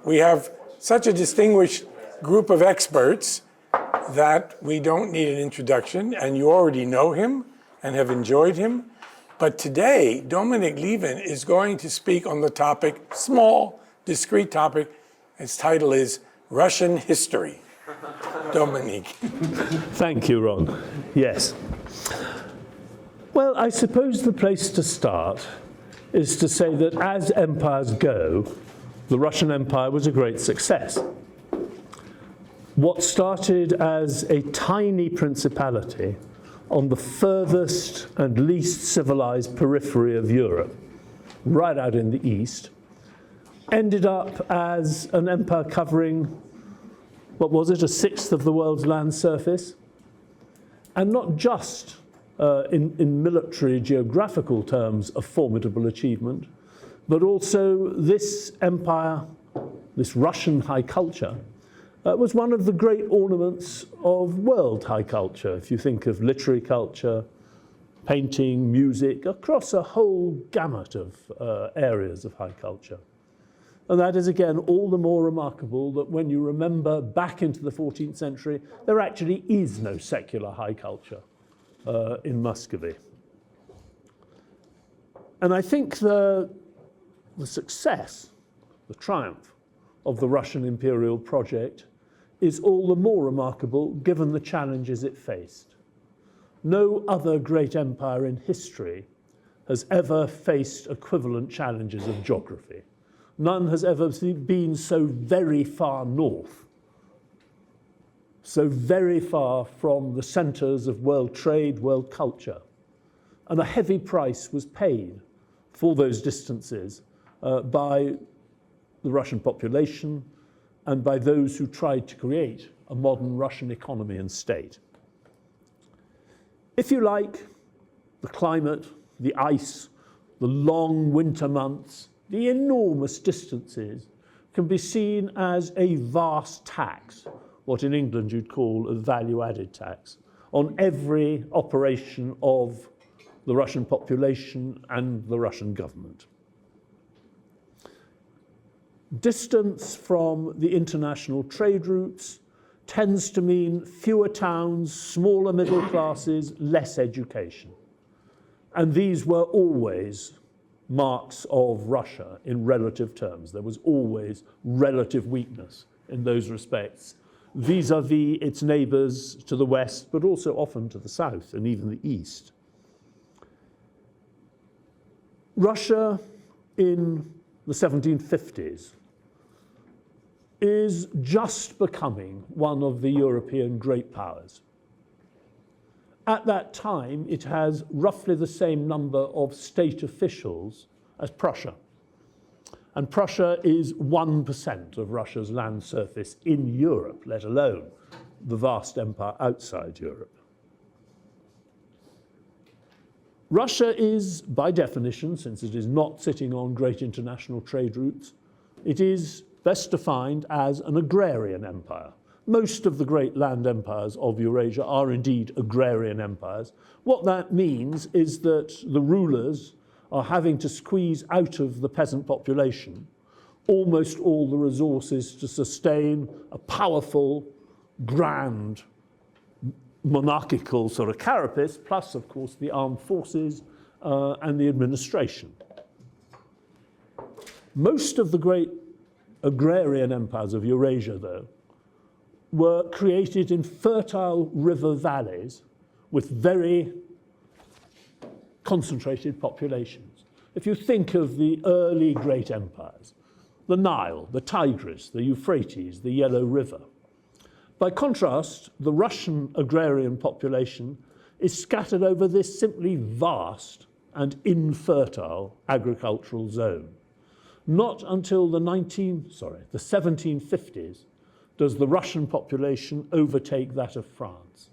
We have such a distinguished group of experts that we don't need an introduction, and you already know him and have enjoyed him. But today, Dominic Lieven is going to speak on the topic, small, discrete topic. Its title is Russian History. Dominic. Thank you, Ron. Yes. Well, I suppose the place to start is to say that as empires go, the Russian Empire was a great success. What started as a tiny principality on the furthest and least civilized periphery of Europe, right out in the east, ended up as an empire covering, what was it, a sixth of the world's land surface? And not just in military geographical terms a formidable achievement, but also this empire, this Russian high culture, was one of the great ornaments of world high culture. If you think of literary culture, painting, music, across a whole gamut of areas of high culture. And that is, again, all the more remarkable that when you remember back into the 14th century, there actually is no secular high culture in Muscovy. And I think the success, the triumph of the Russian imperial project is all the more remarkable given the challenges it faced. No other great empire in history has ever faced equivalent challenges of geography. None has ever been so very far north, so very far from the centers of world trade, world culture. And a heavy price was paid for those distances by the Russian population and by those who tried to create a modern Russian economy and state. If you like, the climate, the ice, the long winter months, the enormous distances can be seen as a vast tax, what in England you'd call a value-added tax, on every operation of the Russian population and the Russian government. Distance from the international trade routes tends to mean fewer towns, smaller middle classes, less education. And these were always marks of Russia in relative terms. There was always relative weakness in those respects, vis-à-vis its neighbors to the west, but also often to the south and even the east. Russia in the 1750s is just becoming one of the European great powers. At that time, it has roughly the same number of state officials as Prussia. And Prussia is 1% of Russia's land surface in Europe, let alone the vast empire outside Europe. Russia is, by definition, since it is not sitting on great international trade routes, it is best defined as an agrarian empire. Most of the great land empires of Eurasia are indeed agrarian empires. What that means is that the rulers are having to squeeze out of the peasant population almost all the resources to sustain a powerful, grand, monarchical sort of carapace, plus, of course, the armed forces and the administration. Most of the great agrarian empires of Eurasia, though, were created in fertile river valleys with very concentrated populations. If you think of the early great empires, the Nile, the Tigris, the Euphrates, the Yellow River. By contrast, the Russian agrarian population is scattered over this simply vast and infertile agricultural zone. Not until the 1750s does the Russian population overtake that of France.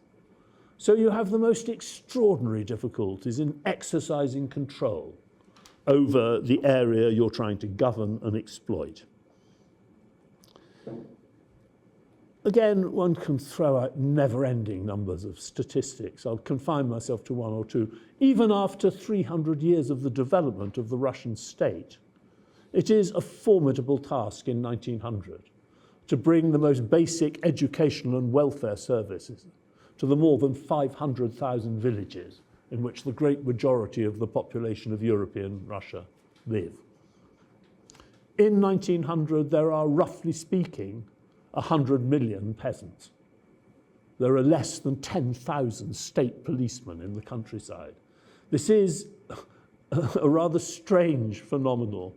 So you have the most extraordinary difficulties in exercising control over the area you're trying to govern and exploit. Again, one can throw out never-ending numbers of statistics. I'll confine myself to one or two. Even after 300 years of the development of the Russian state, It is a formidable task in 1900 to bring the most basic educational and welfare services to the more than 500,000 villages in which the great majority of the population of European Russia live. In 1900, there are, roughly speaking, 100 million peasants. There are less than 10,000 state policemen in the countryside. This is a rather strange phenomenon,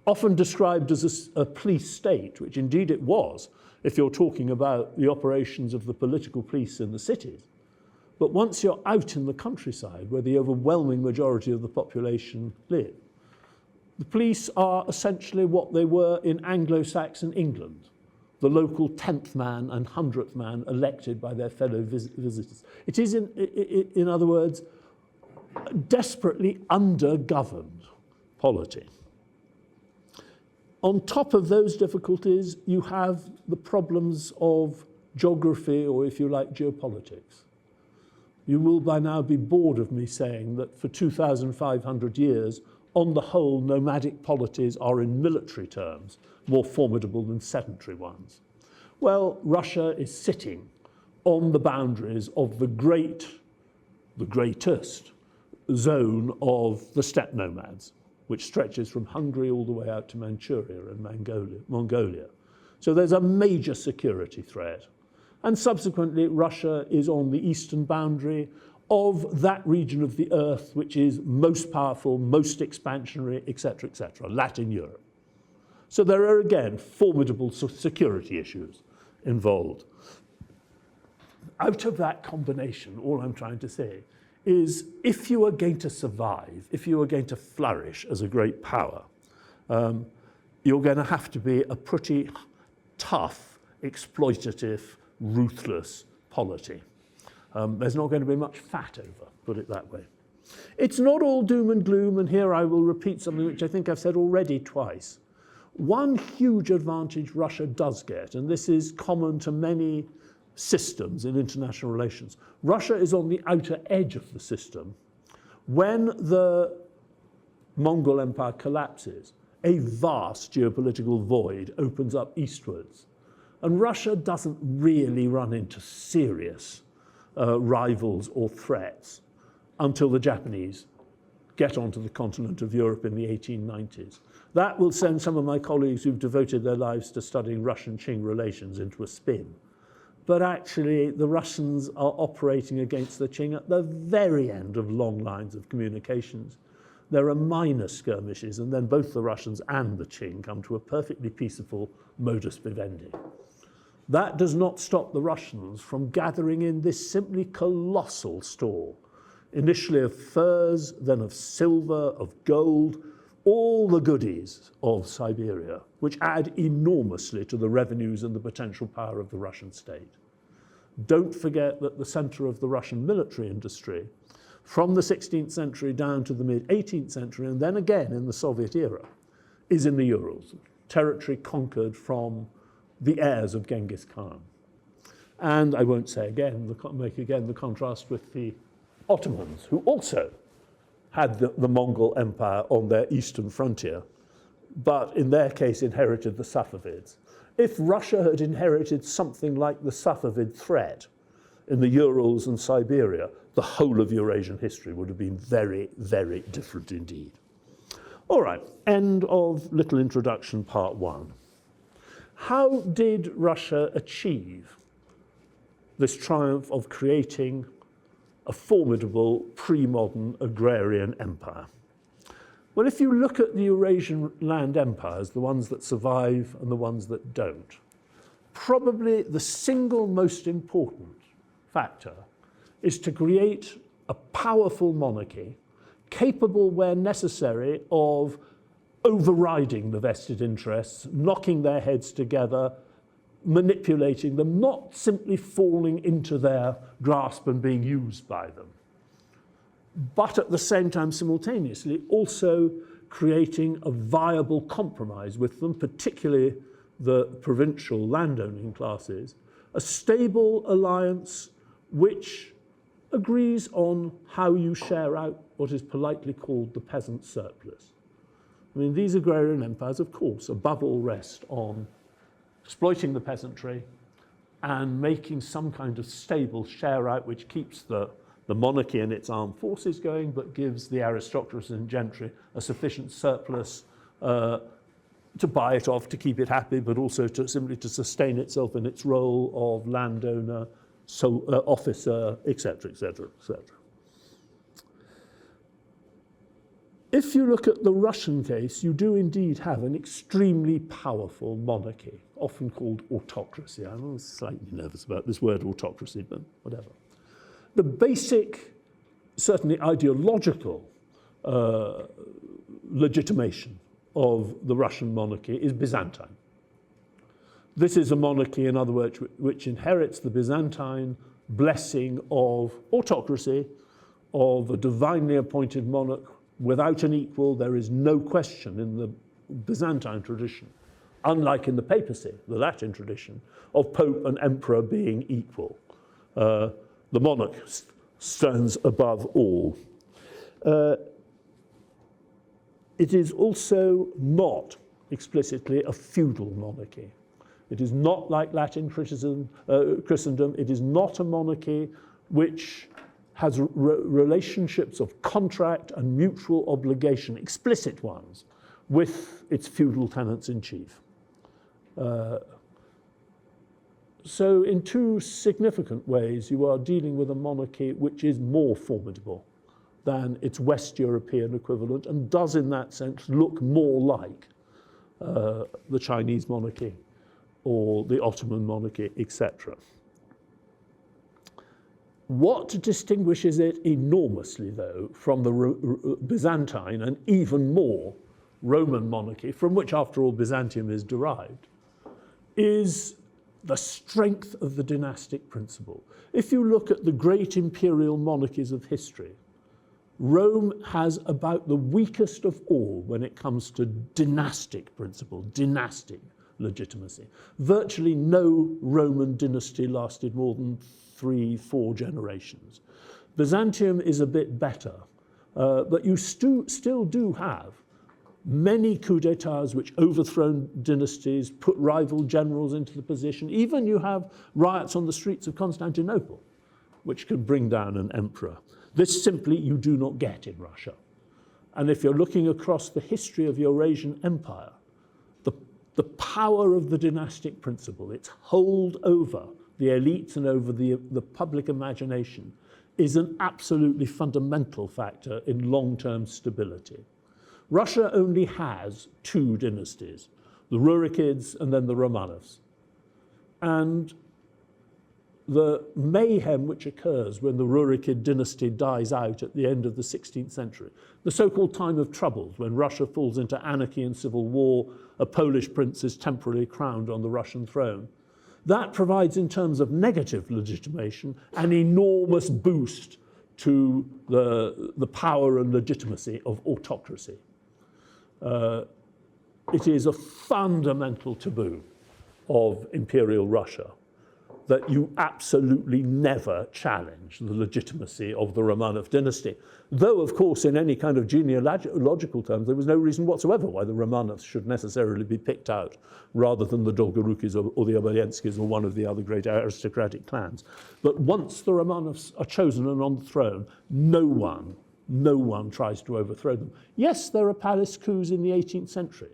often described as a police state, which indeed it was, if you're talking about the operations of the political police in the cities. But once you're out in the countryside, where the overwhelming majority of the population live, the police are essentially what they were in Anglo-Saxon England, the local 10th man and 100th man elected by their fellow visitors. It is, in other words, desperately under-governed polity. On top of those difficulties, you have the problems of geography, or if you like, geopolitics. You will by now be bored of me saying that for 2,500 years, on the whole, nomadic polities are in military terms more formidable than sedentary ones. Well, Russia is sitting on the boundaries of the greatest zone of the steppe nomads, which stretches from Hungary all the way out to Manchuria and Mongolia. So there's a major security threat. And subsequently, Russia is on the eastern boundary of that region of the earth which is most powerful, most expansionary, etc., Latin Europe. So there are, again, formidable security issues involved. Out of that combination, all I'm trying to say is, if you are going to survive, if you are going to flourish as a great power, you're going to have to be a pretty tough, exploitative, ruthless polity. There's not going to be much fat over, put it that way. It's not all doom and gloom, and here I will repeat something which I think I've said already twice. One huge advantage Russia does get, and this is common to many systems in international relations, Russia is on the outer edge of the system. When the Mongol Empire collapses, a vast geopolitical void opens up eastwards. And Russia doesn't really run into serious rivals or threats until the Japanese get onto the continent of Europe in the 1890s. That will send some of my colleagues who've devoted their lives to studying Russian-Qing relations into a spin. But actually, the Russians are operating against the Qing at the very end of long lines of communications. There are minor skirmishes, and then both the Russians and the Qing come to a perfectly peaceful modus vivendi. That does not stop the Russians from gathering in this simply colossal store, initially of furs, then of silver, of gold, all the goodies of Siberia, which add enormously to the revenues and the potential power of the Russian state. Don't forget that the center of the Russian military industry, from the 16th century down to the mid-18th century, and then again in the Soviet era, is in the Urals, territory conquered from the heirs of Genghis Khan. And I won't say again, make again the contrast with the Ottomans, who also had the Mongol Empire on their eastern frontier, but in their case inherited the Safavids. If Russia had inherited something like the Safavid threat in the Urals and Siberia, the whole of Eurasian history would have been very, very different indeed. All right, end of little introduction, part one. How did Russia achieve this triumph of creating a formidable pre-modern agrarian empire? Well, if you look at the Eurasian land empires, the ones that survive and the ones that don't, probably the single most important factor is to create a powerful monarchy capable, where necessary, of overriding the vested interests, knocking their heads together, manipulating them, not simply falling into their grasp and being used by them, but at the same time, simultaneously, also creating a viable compromise with them, particularly the provincial landowning classes, a stable alliance which agrees on how you share out what is politely called the peasant surplus. I mean, these agrarian empires, of course, above all rest on exploiting the peasantry and making some kind of stable share out which keeps the monarchy and its armed forces going, but gives the aristocracy and gentry a sufficient surplus to buy it off, to keep it happy, but also simply to sustain itself in its role of landowner, officer, etc., etc., etc. If you look at the Russian case, you do indeed have an extremely powerful monarchy, often called autocracy. I'm always slightly nervous about this word autocracy, but whatever. The basic, certainly ideological legitimation of the Russian monarchy is Byzantine. This is a monarchy, in other words, which inherits the Byzantine blessing of autocracy, of a divinely appointed monarch without an equal. There is no question in the Byzantine tradition, unlike in the papacy, the Latin tradition, of pope and emperor being equal. The monarch stands above all. It is also not explicitly a feudal monarchy. It is not like Latin Christendom. It is not a monarchy which has relationships of contract and mutual obligation, explicit ones, with its feudal tenants-in-chief. So in two significant ways, you are dealing with a monarchy which is more formidable than its West European equivalent and does, in that sense, look more like the Chinese monarchy or the Ottoman monarchy, etc. What distinguishes it enormously, though, from the Byzantine and even more Roman monarchy, from which, after all, Byzantium is derived, is the strength of the dynastic principle. If you look at the great imperial monarchies of history, Rome has about the weakest of all when it comes to dynastic principle, dynastic legitimacy. Virtually no Roman dynasty lasted more than 3-4 generations. Byzantium is a bit better, but you still do have many coups d'etats which overthrow dynasties, put rival generals into the position. Even you have riots on the streets of Constantinople, which could bring down an emperor. This simply you do not get in Russia. And if you're looking across the history of Eurasian empire, the power of the dynastic principle, its hold over the elites and over the public imagination, is an absolutely fundamental factor in long-term stability. Russia only has 2 dynasties, the Rurikids and then the Romanovs. And the mayhem which occurs when the Rurikid dynasty dies out at the end of the 16th century, the so-called time of troubles, when Russia falls into anarchy and civil war, a Polish prince is temporarily crowned on the Russian throne, that provides, in terms of negative legitimation, an enormous boost to the power and legitimacy of autocracy. It is a fundamental taboo of imperial Russia that you absolutely never challenge the legitimacy of the Romanov dynasty. Though, of course, in any kind of genealogical terms, there was no reason whatsoever why the Romanovs should necessarily be picked out rather than the Dolgorukis or the Obolenskis or one of the other great aristocratic clans. But once the Romanovs are chosen and on the throne, no one tries to overthrow them. Yes, there are palace coups in the 18th century,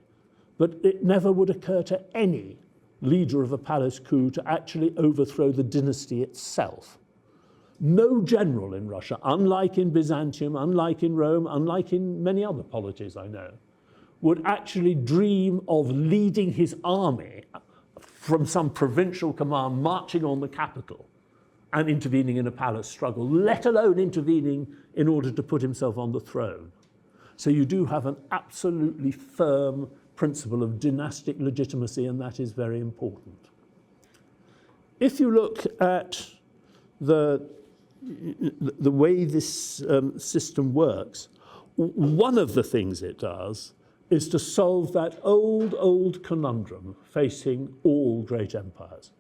but it never would occur to any leader of a palace coup to actually overthrow the dynasty itself. No general in Russia, unlike in Byzantium, unlike in Rome, unlike in many other polities I know, would actually dream of leading his army from some provincial command, marching on the capital and intervening in a palace struggle, let alone intervening in order to put himself on the throne. So you do have an absolutely firm principle of dynastic legitimacy, and that is very important. If you look at the way this system works, one of the things it does is to solve that old conundrum facing all great empires.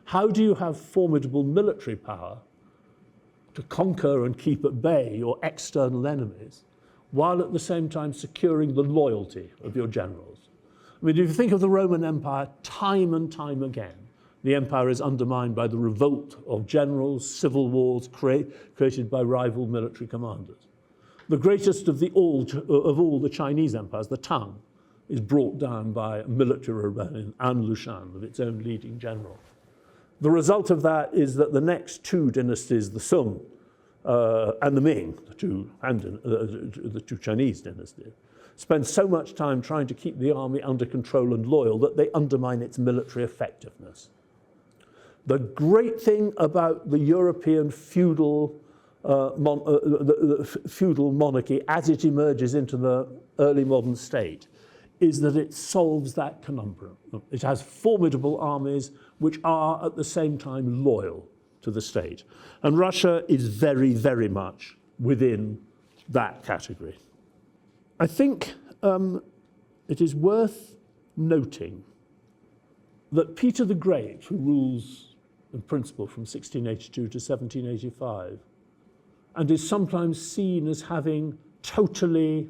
How do you have formidable military power to conquer and keep at bay your external enemies while at the same time securing the loyalty of your generals. I mean, if you think of the Roman Empire, time and time again, the empire is undermined by the revolt of generals, civil wars created by rival military commanders. The greatest of all the Chinese empires, the Tang, is brought down by a military rebellion, An Lushan, of its own leading general. The result of that is that the next two dynasties, the Sung and the Ming, the two Chinese dynasties, spend so much time trying to keep the army under control and loyal that they undermine its military effectiveness. The great thing about the European feudal monarchy as it emerges into the early modern state is that it solves that conundrum. It has formidable armies which are at the same time loyal to the state. And Russia is very, very much within that category. I think it is worth noting that Peter the Great, who rules in principle from 1682 to 1785, and is sometimes seen as having totally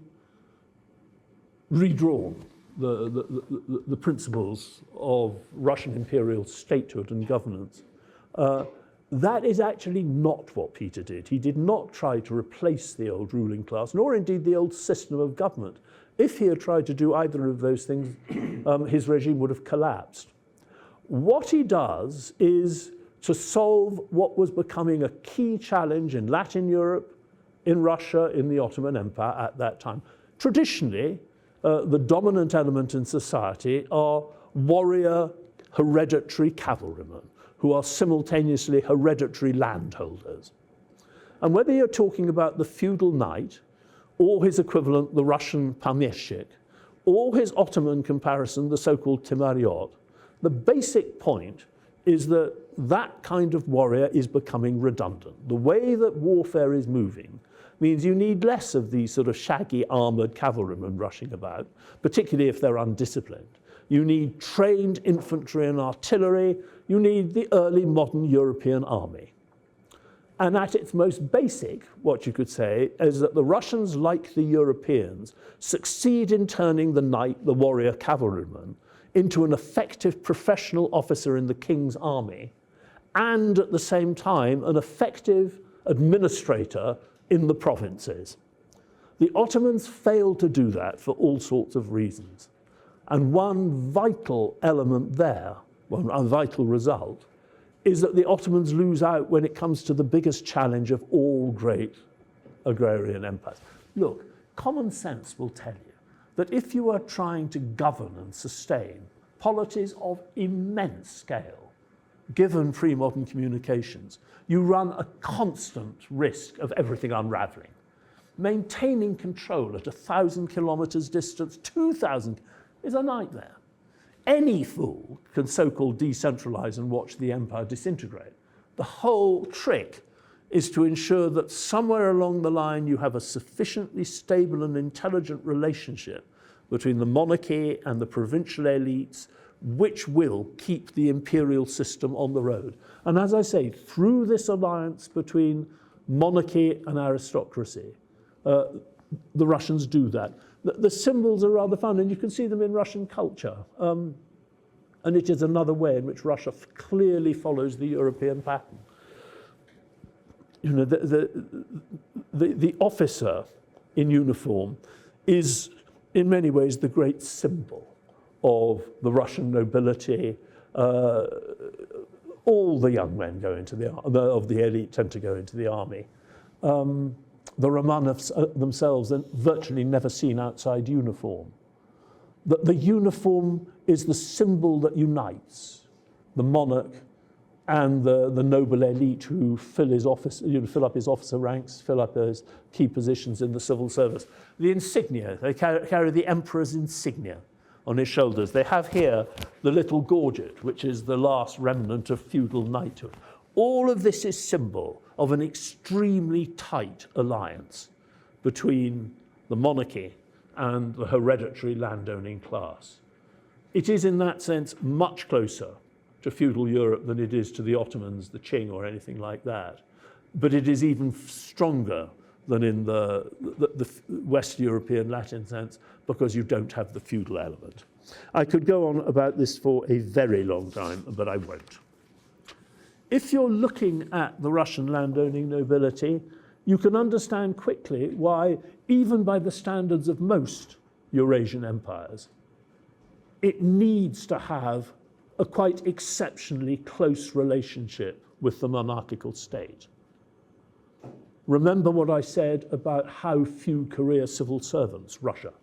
redrawn the principles of Russian imperial statehood and governance. That is actually not what Peter did. He did not try to replace the old ruling class, nor indeed the old system of government. If he had tried to do either of those things, his regime would have collapsed. What he does is to solve what was becoming a key challenge in Latin Europe, in Russia, in the Ottoman Empire at that time. Traditionally, the dominant element in society are warrior hereditary cavalrymen who are simultaneously hereditary landholders. And whether you're talking about the feudal knight or his equivalent, the Russian pomeshchik, or his Ottoman comparison, the so-called timariot, the basic point is that that kind of warrior is becoming redundant. The way that warfare is moving means you need less of these sort of shaggy armored cavalrymen rushing about, particularly if they're undisciplined. You need trained infantry and artillery. You need the early modern European army. And at its most basic, what you could say is that the Russians, like the Europeans, succeed in turning the knight, the warrior cavalryman, into an effective professional officer in the king's army, and at the same time, an effective administrator in the provinces. The Ottomans failed to do that for all sorts of reasons. And one vital element there, one vital result, is that the Ottomans lose out when it comes to the biggest challenge of all great agrarian empires. Look, common sense will tell you that if you are trying to govern and sustain polities of immense scale, given pre-modern communications, you run a constant risk of everything unraveling. Maintaining control at 1,000 kilometers distance, 2,000, is a nightmare. Any fool can so-called decentralize and watch the empire disintegrate. The whole trick is to ensure that somewhere along the line you have a sufficiently stable and intelligent relationship between the monarchy and the provincial elites, which will keep the imperial system on the road. And as I say, through this alliance between monarchy and aristocracy, the Russians do that. The symbols are rather fun, and you can see them in Russian culture. And it is another way in which Russia clearly follows the European pattern. You know, the officer in uniform is, in many ways, the great symbol of the Russian nobility. All the young men go into of the elite tend to go into the army. The Romanovs themselves are virtually never seen outside uniform. The uniform is the symbol that unites the monarch and the noble elite who fill up his officer ranks, fill up his key positions in the civil service. The insignia, they carry the emperor's insignia on his shoulders. They have here the little gorget, which is the last remnant of feudal knighthood. All of this is symbol of an extremely tight alliance between the monarchy and the hereditary landowning class. It is in that sense much closer to feudal Europe than it is to the Ottomans, the Qing, or anything like that. But it is even stronger than in the West European Latin sense, because you don't have the feudal element. I could go on about this for a very long time, but I won't. If you're looking at the Russian landowning nobility, you can understand quickly why, even by the standards of most Eurasian empires, it needs to have a quite exceptionally close relationship with the monarchical state. Remember what I said about how few career civil servants Russia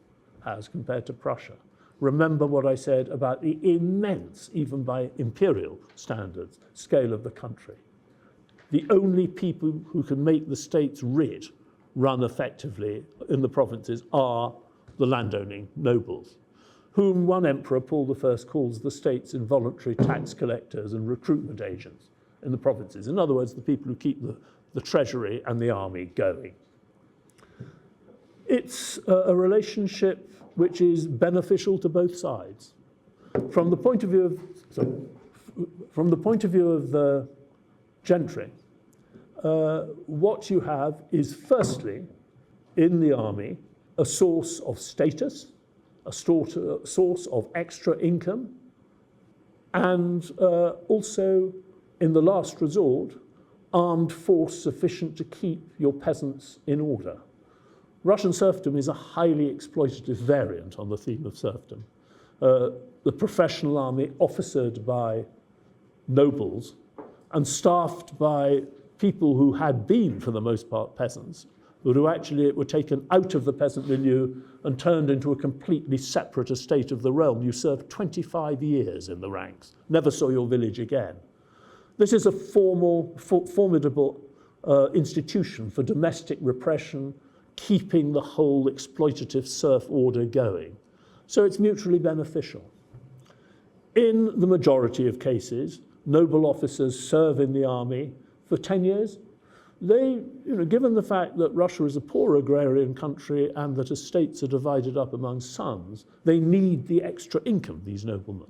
has compared to Prussia. Remember what I said about the immense, even by imperial standards, scale of the country. The only people who can make the state's writ run effectively in the provinces are the landowning nobles, whom one emperor, Paul I, calls the state's involuntary tax collectors and recruitment agents in the provinces. In other words, the people who keep the treasury and the army going. It's a relationship which is beneficial to both sides. From the point of view of the gentry, what you have is, firstly, in the army, a source of status, a source of extra income, and also, in the last resort, armed force sufficient to keep your peasants in order. Russian serfdom is a highly exploitative variant on the theme of serfdom. The professional army, officered by nobles and staffed by people who had been, for the most part, peasants, but who actually were taken out of the peasant milieu and turned into a completely separate estate of the realm. You served 25 years in the ranks, never saw your village again. This is a formidable institution for domestic repression, keeping the whole exploitative serf order going. So it's mutually beneficial. In the majority of cases, noble officers serve in the army for 10 years. They, given the fact that Russia is a poor agrarian country and that estates are divided up among sons, they need the extra income, these noblemen.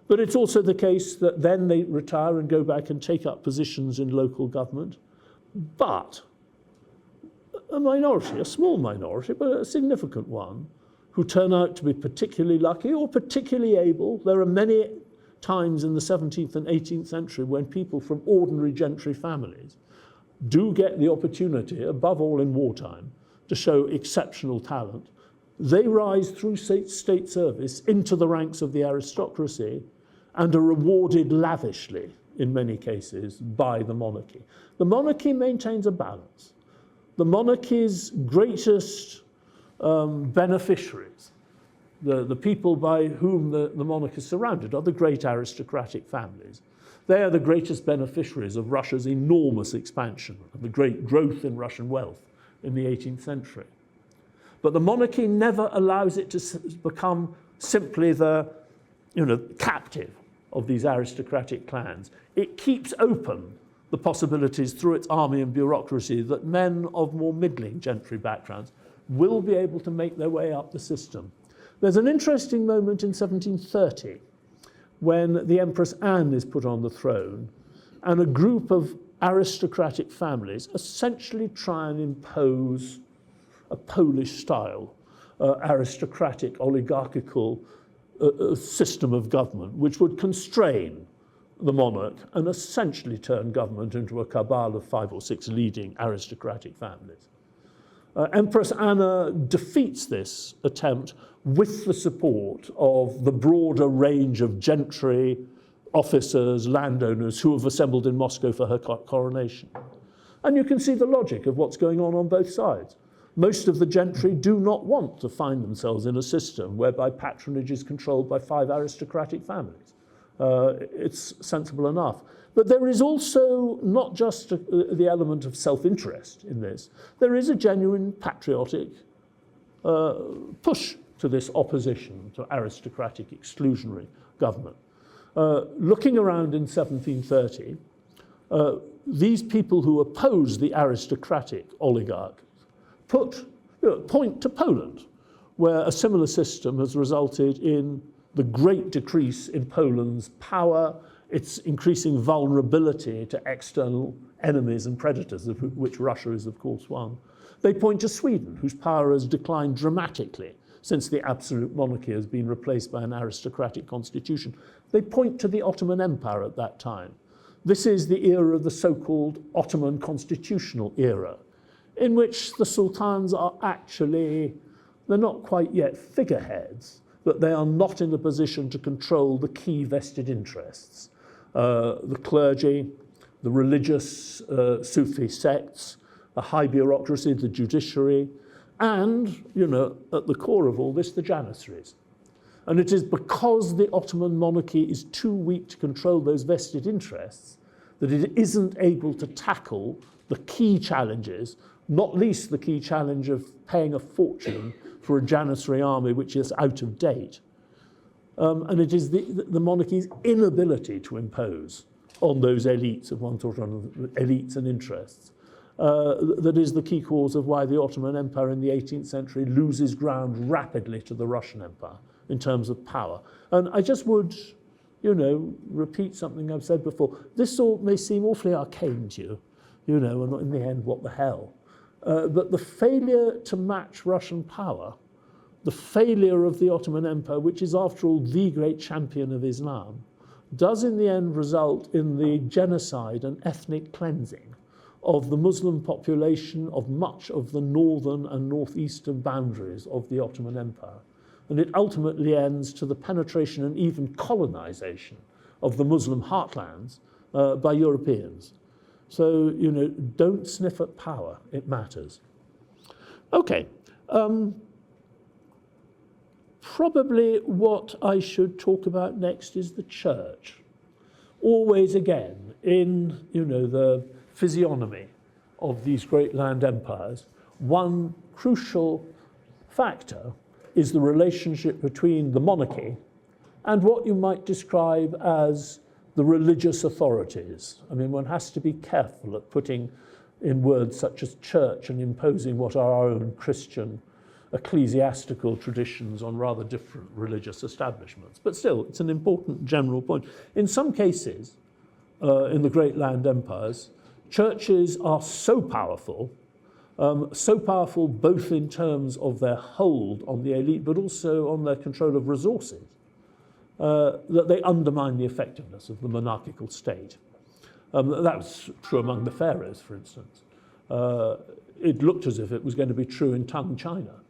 But it's also the case that then they retire and go back and take up positions in local government. But a minority, a small minority, but a significant one, who turn out to be particularly lucky or particularly able. There are many times in the 17th and 18th century when people from ordinary gentry families do get the opportunity, above all in wartime, to show exceptional talent. They rise through state service into the ranks of the aristocracy and are rewarded lavishly, in many cases, by the monarchy. The monarchy maintains a balance. The monarchy's greatest beneficiaries, the people by whom the monarch is surrounded, are the great aristocratic families. They are the greatest beneficiaries of Russia's enormous expansion, and the great growth in Russian wealth in the 18th century. But the monarchy never allows it to become simply the captive of these aristocratic clans. It keeps open the possibilities through its army and bureaucracy that men of more middling gentry backgrounds will be able to make their way up the system. There's an interesting moment in 1730 when the Empress Anne is put on the throne and a group of aristocratic families essentially try and impose a Polish-style aristocratic oligarchical system of government which would constrain the monarch and essentially turn government into a cabal of 5 or 6 leading aristocratic families. Empress Anna defeats this attempt with the support of the broader range of gentry, officers, landowners who have assembled in Moscow for her coronation. And you can see the logic of what's going on both sides. Most of the gentry do not want to find themselves in a system whereby patronage is controlled by 5 aristocratic families. It's sensible enough. But there is also not just the element of self-interest in this. There is a genuine patriotic push to this opposition to aristocratic exclusionary government. Looking around in 1730, these people who oppose the aristocratic oligarchs point to Poland, where a similar system has resulted in the great decrease in Poland's power, its increasing vulnerability to external enemies and predators, of which Russia is, of course, one, They point to Sweden, whose power has declined dramatically since the absolute monarchy has been replaced by an aristocratic constitution. They point to the Ottoman Empire at that time. This is the era of the so-called Ottoman constitutional era, in which the sultans are actually, they're not quite yet figureheads, but they are not in a position to control the key vested interests. The clergy, the religious Sufi sects, the high bureaucracy, the judiciary, and, you know, at the core of all this, the janissaries. And it is because the Ottoman monarchy is too weak to control those vested interests that it isn't able to tackle the key challenges, not least the key challenge of paying a fortune for a janissary army which is out of date. And it is the monarchy's inability to impose on those elites of one sort or another, elites and interests, that is the key cause of why the Ottoman Empire in the 18th century loses ground rapidly to the Russian Empire in terms of power. And I just would, you know, repeat something I've said before. This all may seem awfully arcane to you know, and in the end, what the hell? But the failure to match Russian power, the failure of the Ottoman Empire, which is after all the great champion of Islam, does in the end result in the genocide and ethnic cleansing of the Muslim population of much of the northern and northeastern boundaries of the Ottoman Empire. And it ultimately ends to the penetration and even colonization of the Muslim heartlands by Europeans. So, you know, don't sniff at power, it matters. Okay, probably what I should talk about next is the church. Always again, in, you know, the physiognomy of these great land empires, one crucial factor is the relationship between the monarchy and what you might describe as the religious authorities. I mean, one has to be careful at putting in words such as church and imposing what are our own Christian ecclesiastical traditions on rather different religious establishments. But still, it's an important general point. In some cases, in the great land empires, churches are so powerful both in terms of their hold on the elite, but also on their control of resources, that they undermine the effectiveness of the monarchical state. That was true among the pharaohs, for instance. It looked as if it was going to be true in Tang China.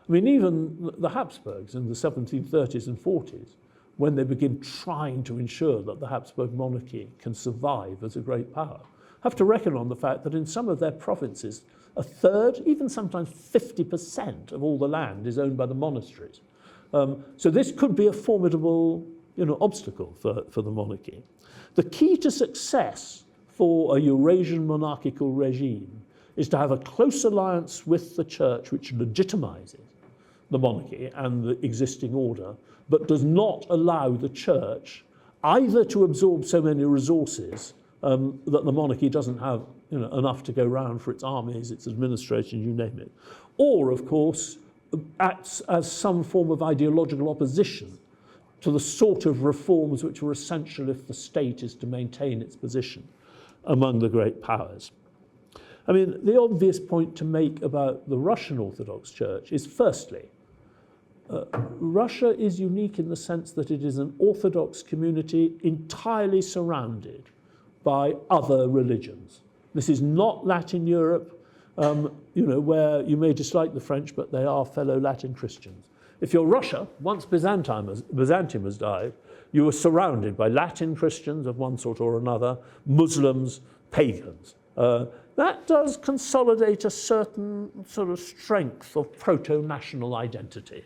I mean, even the Habsburgs in the 1730s and 40s, when they begin trying to ensure that the Habsburg monarchy can survive as a great power, have to reckon on the fact that in some of their provinces, a third, even sometimes 50% of all the land is owned by the monasteries. So this could be a formidable, you know, obstacle for the monarchy. The key to success for a Eurasian monarchical regime is to have a close alliance with the church which legitimizes the monarchy and the existing order, but does not allow the church either to absorb so many resources that the monarchy doesn't have, you know, enough to go round for its armies, its administration, you name it, or, of course, acts as some form of ideological opposition to the sort of reforms which are essential if the state is to maintain its position among the great powers. I mean, the obvious point to make about the Russian Orthodox Church is, firstly, Russia is unique in the sense that it is an Orthodox community entirely surrounded by other religions. This is not Latin Europe, you know, where you may dislike the French, but they are fellow Latin Christians. If you're Russia, once Byzantium has died, you are surrounded by Latin Christians of one sort or another, Muslims, pagans. That does consolidate a certain sort of strength of proto-national identity.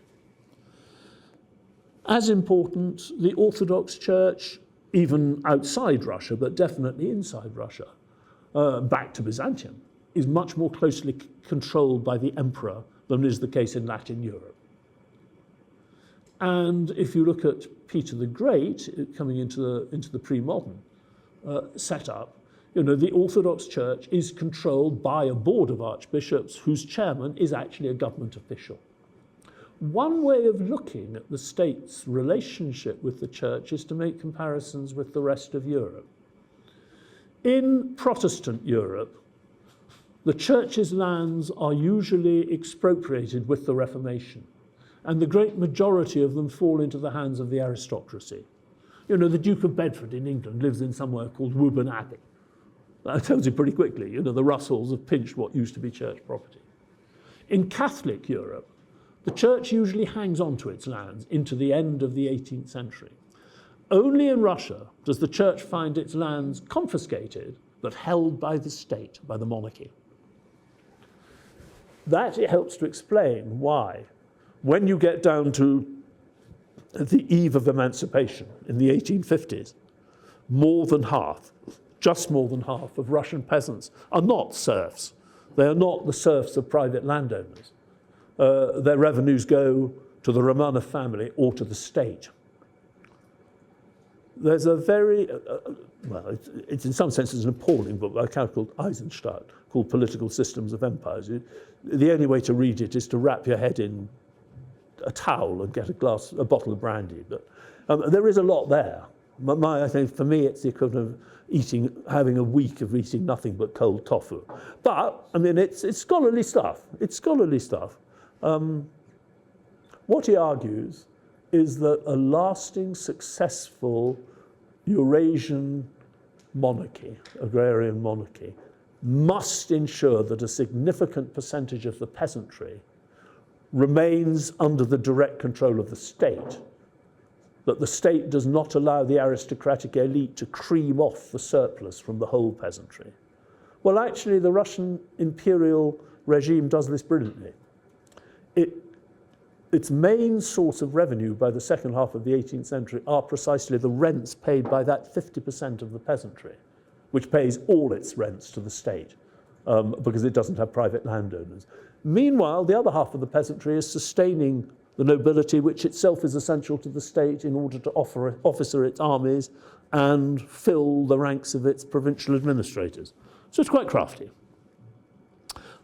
As important, the Orthodox Church, even outside Russia, but definitely inside Russia, back to Byzantium, is much more closely controlled by the emperor than is the case in Latin Europe. And if you look at Peter the Great, coming into the pre-modern setup, you know, the Orthodox Church is controlled by a board of archbishops whose chairman is actually a government official. One way of looking at the state's relationship with the church is to make comparisons with the rest of Europe. In Protestant Europe, the church's lands are usually expropriated with the Reformation, and the great majority of them fall into the hands of the aristocracy. You know, the Duke of Bedford in England lives in somewhere called Woburn Abbey. That tells you pretty quickly, you know, the Russells have pinched what used to be church property. In Catholic Europe, the church usually hangs on to its lands into the end of the 18th century. Only in Russia does the church find its lands confiscated, but held by the state, by the monarchy. That helps to explain why, when you get down to the eve of emancipation in the 1850s, more than half, just more than half of Russian peasants are not serfs. They are not the serfs of private landowners. Their revenues go to the Romanov family or to the state. There's a very, well, it's in some senses an appalling book by a character called Eisenstadt, called Political Systems of Empires. The only way to read it is to wrap your head in a towel and get a bottle of brandy. But there is a lot there. I think for me, it's the equivalent of having a week of eating nothing but cold tofu. But, I mean, it's scholarly stuff. It's scholarly stuff. What he argues is that a lasting, successful Eurasian monarchy, agrarian monarchy, must ensure that a significant percentage of the peasantry remains under the direct control of the state, that the state does not allow the aristocratic elite to cream off the surplus from the whole peasantry. Well, actually, the Russian imperial regime does this brilliantly. Its main source of revenue by the second half of the 18th century are precisely the rents paid by that 50% of the peasantry, which pays all its rents to the state because it doesn't have private landowners. Meanwhile, the other half of the peasantry is sustaining the nobility, which itself is essential to the state in order to officer its armies and fill the ranks of its provincial administrators. So it's quite crafty.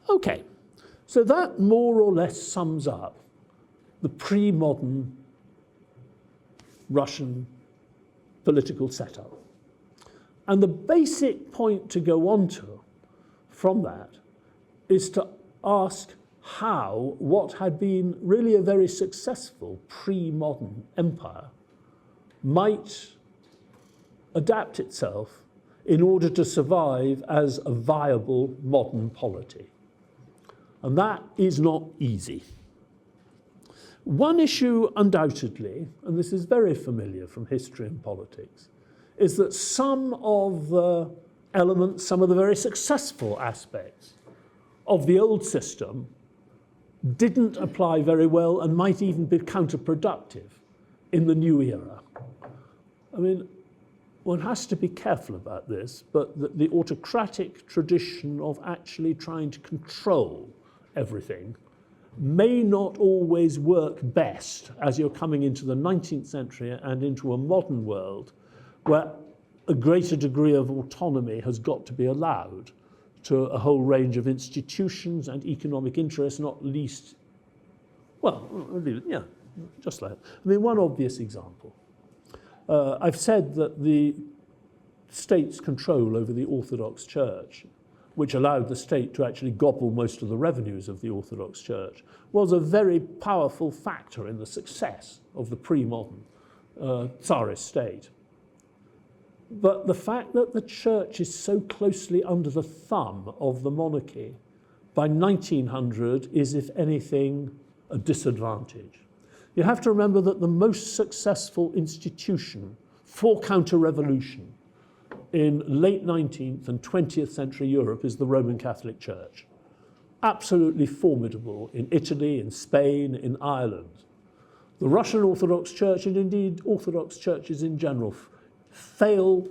Okay, so that more or less sums up the pre-modern Russian political setup. And the basic point to go on to from that is to ask how what had been really a very successful pre-modern empire might adapt itself in order to survive as a viable modern polity. And that is not easy. One issue, undoubtedly, and this is very familiar from history and politics, is that some of the elements, some of the very successful aspects of the old system didn't apply very well and might even be counterproductive in the new era. I mean, one has to be careful about this, but the autocratic tradition of actually trying to control everything may not always work best as you're coming into the 19th century and into a modern world where a greater degree of autonomy has got to be allowed to a whole range of institutions and economic interests, not least, well, yeah, just like, I mean, one obvious example. I've said that the state's control over the Orthodox Church, which allowed the state to actually gobble most of the revenues of the Orthodox Church, was a very powerful factor in the success of the pre-modern Tsarist state. But the fact that the church is so closely under the thumb of the monarchy by 1900 is, if anything, a disadvantage. You have to remember that the most successful institution for counter-revolution in late 19th and 20th century Europe is the Roman Catholic Church. Absolutely formidable in Italy, in Spain, in Ireland. The Russian Orthodox Church, and indeed Orthodox churches in general, fail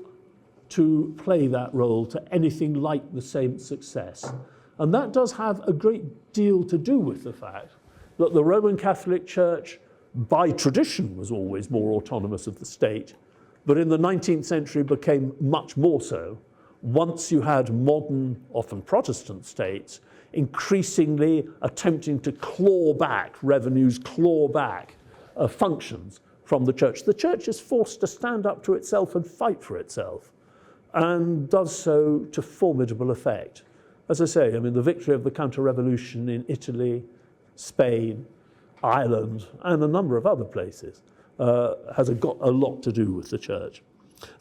to play that role to anything like the same success. And that does have a great deal to do with the fact that the Roman Catholic Church, by tradition, was always more autonomous of the state, but in the 19th century became much more so once you had modern, often Protestant states, increasingly attempting to claw back revenues, claw back functions from the church. The church is forced to stand up to itself and fight for itself, and does so to formidable effect. as I say, I mean, the victory of the counter-revolution in Italy, Spain, Ireland, and a number of other places has got a lot to do with the church.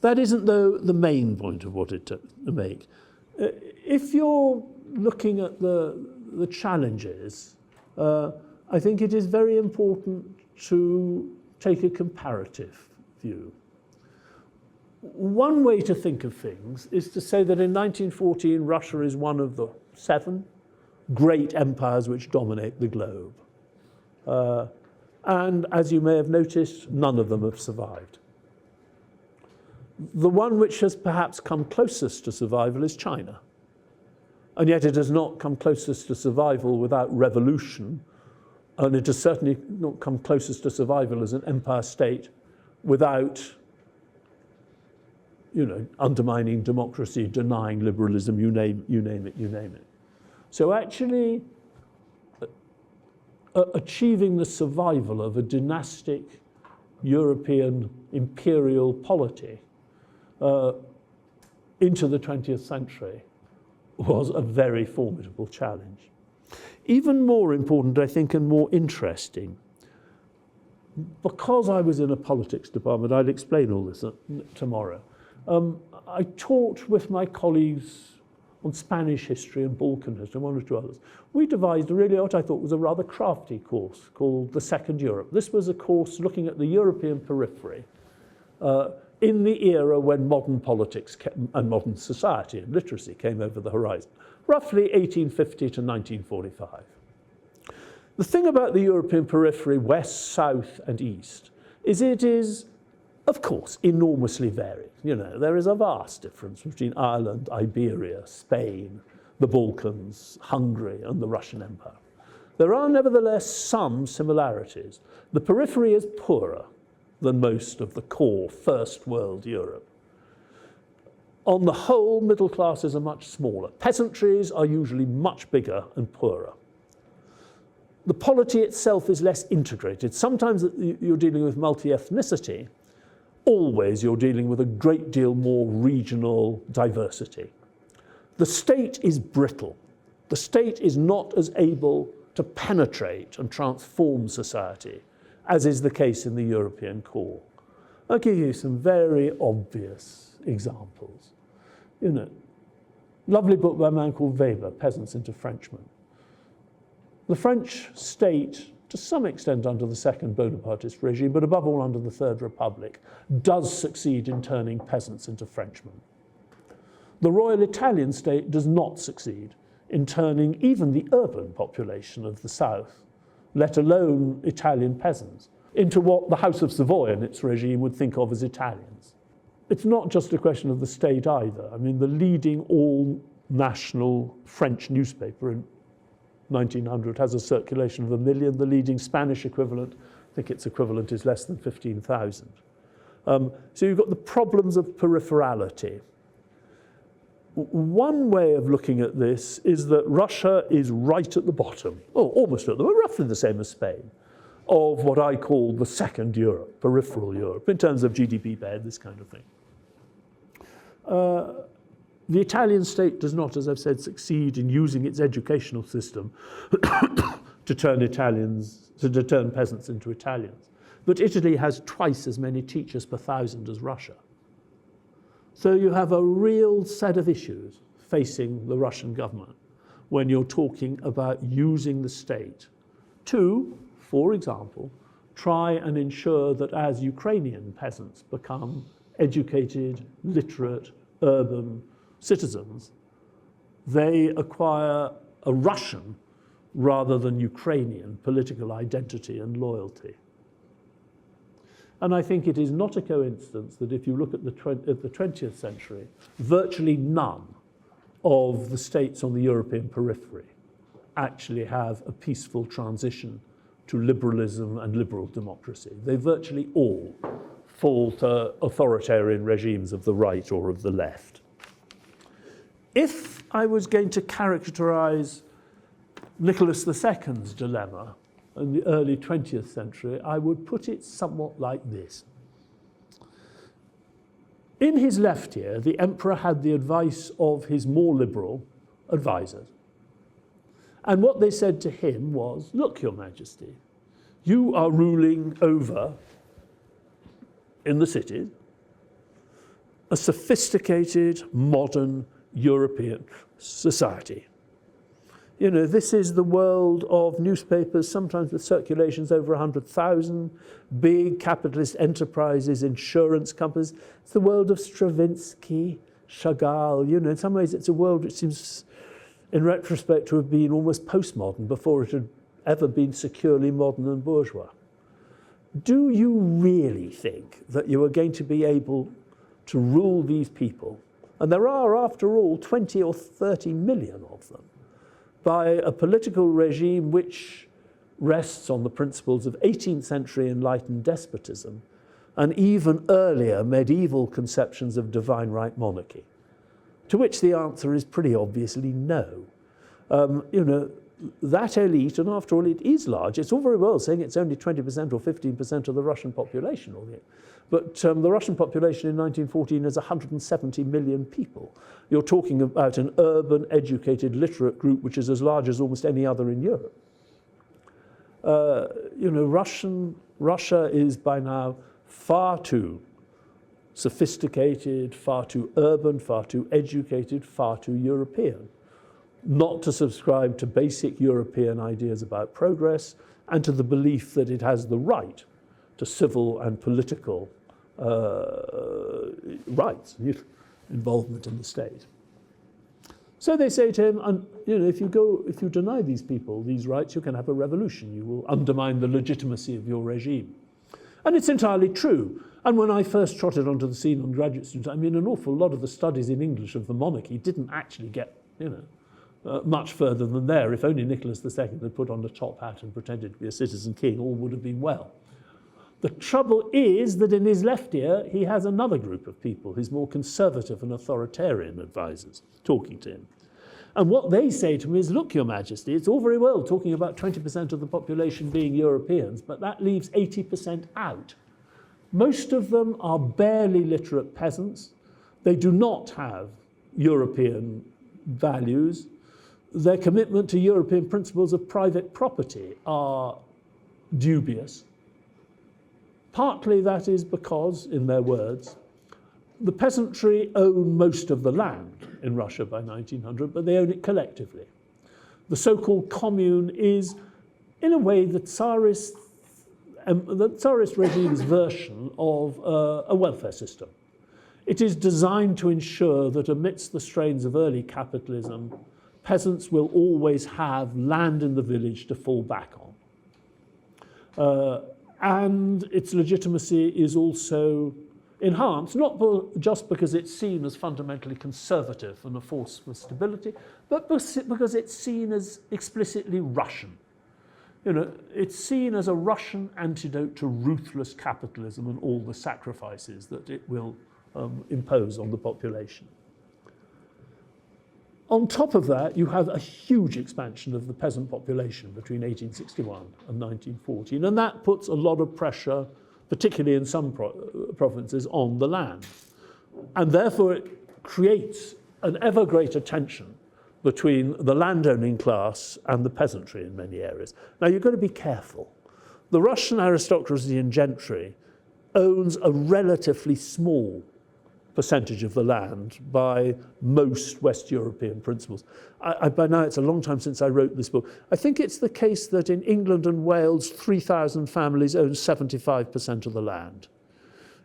That isn't, though, the main point of what it to make. If you're looking at the challenges, I think it is very important to take a comparative view. One way to think of things is to say that in 1914, Russia is one of the 7 great empires which dominate the globe. And as you may have noticed, none of them have survived. The one which has perhaps come closest to survival is China. And yet it has not come closest to survival without revolution, and it has certainly not come closest to survival as an empire state without, undermining democracy, denying liberalism, you name it. So actually, achieving the survival of a dynastic European imperial polity into the 20th century was a very formidable challenge. Even more important, I think, and more interesting, because I was in a politics department, I'll explain all this tomorrow. I taught with my colleagues on Spanish history and Balkan history, and 1 or 2 others. We devised really what I thought was a rather crafty course called The Second Europe. This was a course looking at the European periphery in the era when modern politics and modern society and literacy came over the horizon, roughly 1850 to 1945. The thing about the European periphery, west, south, and east, is it is, of course, enormously varied. There is a vast difference between Ireland, Iberia, Spain, the Balkans, Hungary, and the Russian Empire. There are nevertheless some similarities. The periphery is poorer than most of the core First World Europe. On the whole, middle classes are much smaller. Peasantries are usually much bigger and poorer. The polity itself is less integrated. Sometimes you're dealing with multi-ethnicity. Always you're dealing with a great deal more regional diversity. The state is brittle. The state is not as able to penetrate and transform society as is the case in the European core. I'll give you some very obvious examples. Lovely book by a man called Weber, Peasants into Frenchmen. The French state, to some extent under the Second Bonapartist regime, but above all under the Third Republic, does succeed in turning peasants into Frenchmen. The Royal Italian state does not succeed in turning even the urban population of the South, let alone Italian peasants, into what the House of Savoy and its regime would think of as Italians. It's not just a question of the state either. I mean, the leading all-national French newspaper in 1900 has a circulation of 1 million. The leading Spanish equivalent, I think its equivalent is less than 15,000. So you've got the problems of peripherality. One way of looking at this is that Russia is right at the bottom, almost at the bottom, roughly the same as Spain, of what I call the second Europe, peripheral Europe, in terms of GDP per head, this kind of thing. The Italian state does not, as I've said, succeed in using its educational system to turn peasants into Italians. But Italy has twice as many teachers per 1,000 as Russia. So you have a real set of issues facing the Russian government when you're talking about using the state to, for example, try and ensure that as Ukrainian peasants become educated, literate, urban citizens, they acquire a Russian rather than Ukrainian political identity and loyalty. And I think it is not a coincidence that if you look at the 20th century, virtually none of the states on the European periphery actually have a peaceful transition to liberalism and liberal democracy. They virtually all fall to authoritarian regimes of the right or of the left. If I was going to characterize Nicholas II's dilemma in the early 20th century, I would put it somewhat like this. In his left ear, the emperor had the advice of his more liberal, advisors. And what they said to him was, look, Your Majesty, you are ruling over, in the cities, a sophisticated, modern European society. You know, this is the world of newspapers, sometimes with circulations over 100,000, big capitalist enterprises, insurance companies. It's the world of Stravinsky, Chagall. You know, in some ways it's a world which seems, in retrospect, to have been almost postmodern before it had ever been securely modern and bourgeois. Do you really think that you are going to be able to rule these people? And there are, after all, 20 or 30 million of them, by a political regime which rests on the principles of 18th century enlightened despotism and even earlier medieval conceptions of divine right monarchy, to which the answer is pretty obviously no. You know, that elite, and after all it is large, it's all very well saying it's only 20% or 15% of the Russian population, but the Russian population in 1914 is 170 million people. You're talking about an urban, educated, literate group which is as large as almost any other in Europe. You know, Russia is by now far too sophisticated, far too urban, far too educated, far too European, not to subscribe to basic European ideas about progress and to the belief that it has the right to civil and political rights, involvement in the state. So they say to him, and, you know, if you deny these people these rights, you can have a revolution. You will undermine the legitimacy of your regime. And it's entirely true. And when I first trotted onto the scene on graduate students, I mean, an awful lot of the studies in English of the monarchy didn't actually get, you know, much further than there. If only Nicholas II had put on a top hat and pretended to be a citizen king, all would have been well. The trouble is that in his left ear, he has another group of people, his more conservative and authoritarian advisors, talking to him. And what they say to him is, look, Your Majesty, it's all very well talking about 20% of the population being Europeans, but that leaves 80% out. Most of them are barely literate peasants. They do not have European values. Their commitment to European principles of private property are dubious. Partly that is because, in their words, the peasantry own most of the land in Russia by 1900, but they own it collectively. The so-called commune is, in a way, the Tsarist regime's version of a welfare system. It is designed to ensure that amidst the strains of early capitalism, peasants will always have land in the village to fall back on. And its legitimacy is also enhanced, not just because it's seen as fundamentally conservative and a force for stability, but because it's seen as explicitly Russian. You know, it's seen as a Russian antidote to ruthless capitalism and all the sacrifices that it will impose on the population. On top of that, you have a huge expansion of the peasant population between 1861 and 1914, and that puts a lot of pressure, particularly in some provinces, on the land. And therefore it creates an ever greater tension between the landowning class and the peasantry in many areas. Now you've got to be careful. The Russian aristocracy and gentry owns a relatively small percentage of the land by most West European principles. By now, it's a long time since I wrote this book. I think it's the case that in England and Wales, 3,000 families own 75% of the land.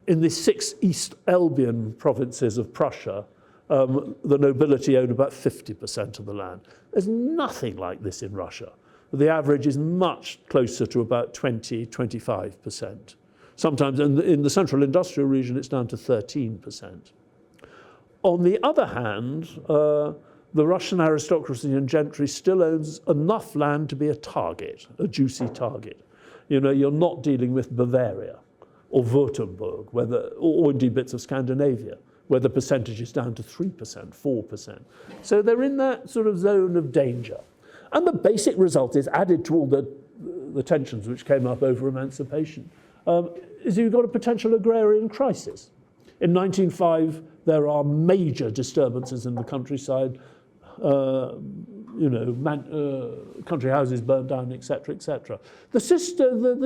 In the 6 East Albion provinces of Prussia, the nobility own about 50% of the land. There's nothing like this in Russia. The average is much closer to about 20-25%. Sometimes in the central industrial region, it's down to 13%. On the other hand, the Russian aristocracy and gentry still owns enough land to be a target, a juicy target. You know, you're not dealing with Bavaria or Württemberg, or indeed bits of Scandinavia, where the percentage is down to 3%, 4%. So they're in that sort of zone of danger. And the basic result is, added to all the tensions which came up over emancipation, is you've got a potential agrarian crisis. In 1905, there are major disturbances in the countryside. country houses burned down, etc., etc. The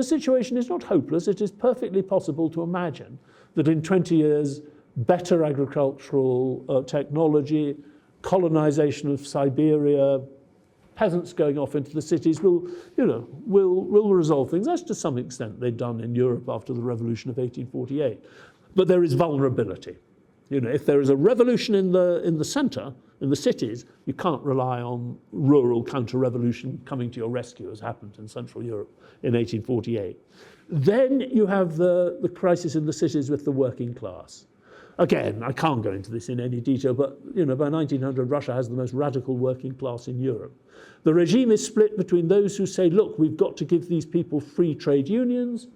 situation is not hopeless. It is perfectly possible to imagine that in 20 years, better agricultural technology, colonization of Siberia, peasants going off into the cities will resolve things, as to some extent they'd done in Europe after the revolution of 1848. But there is vulnerability. If there is a revolution in the center, in the cities, you can't rely on rural counter-revolution coming to your rescue, as happened in Central Europe in 1848. Then you have the crisis in the cities with the working class. Again, I can't go into this in any detail, but by 1900, Russia has the most radical working class in Europe. The regime is split between those who say, look, we've got to give these people free trade unions,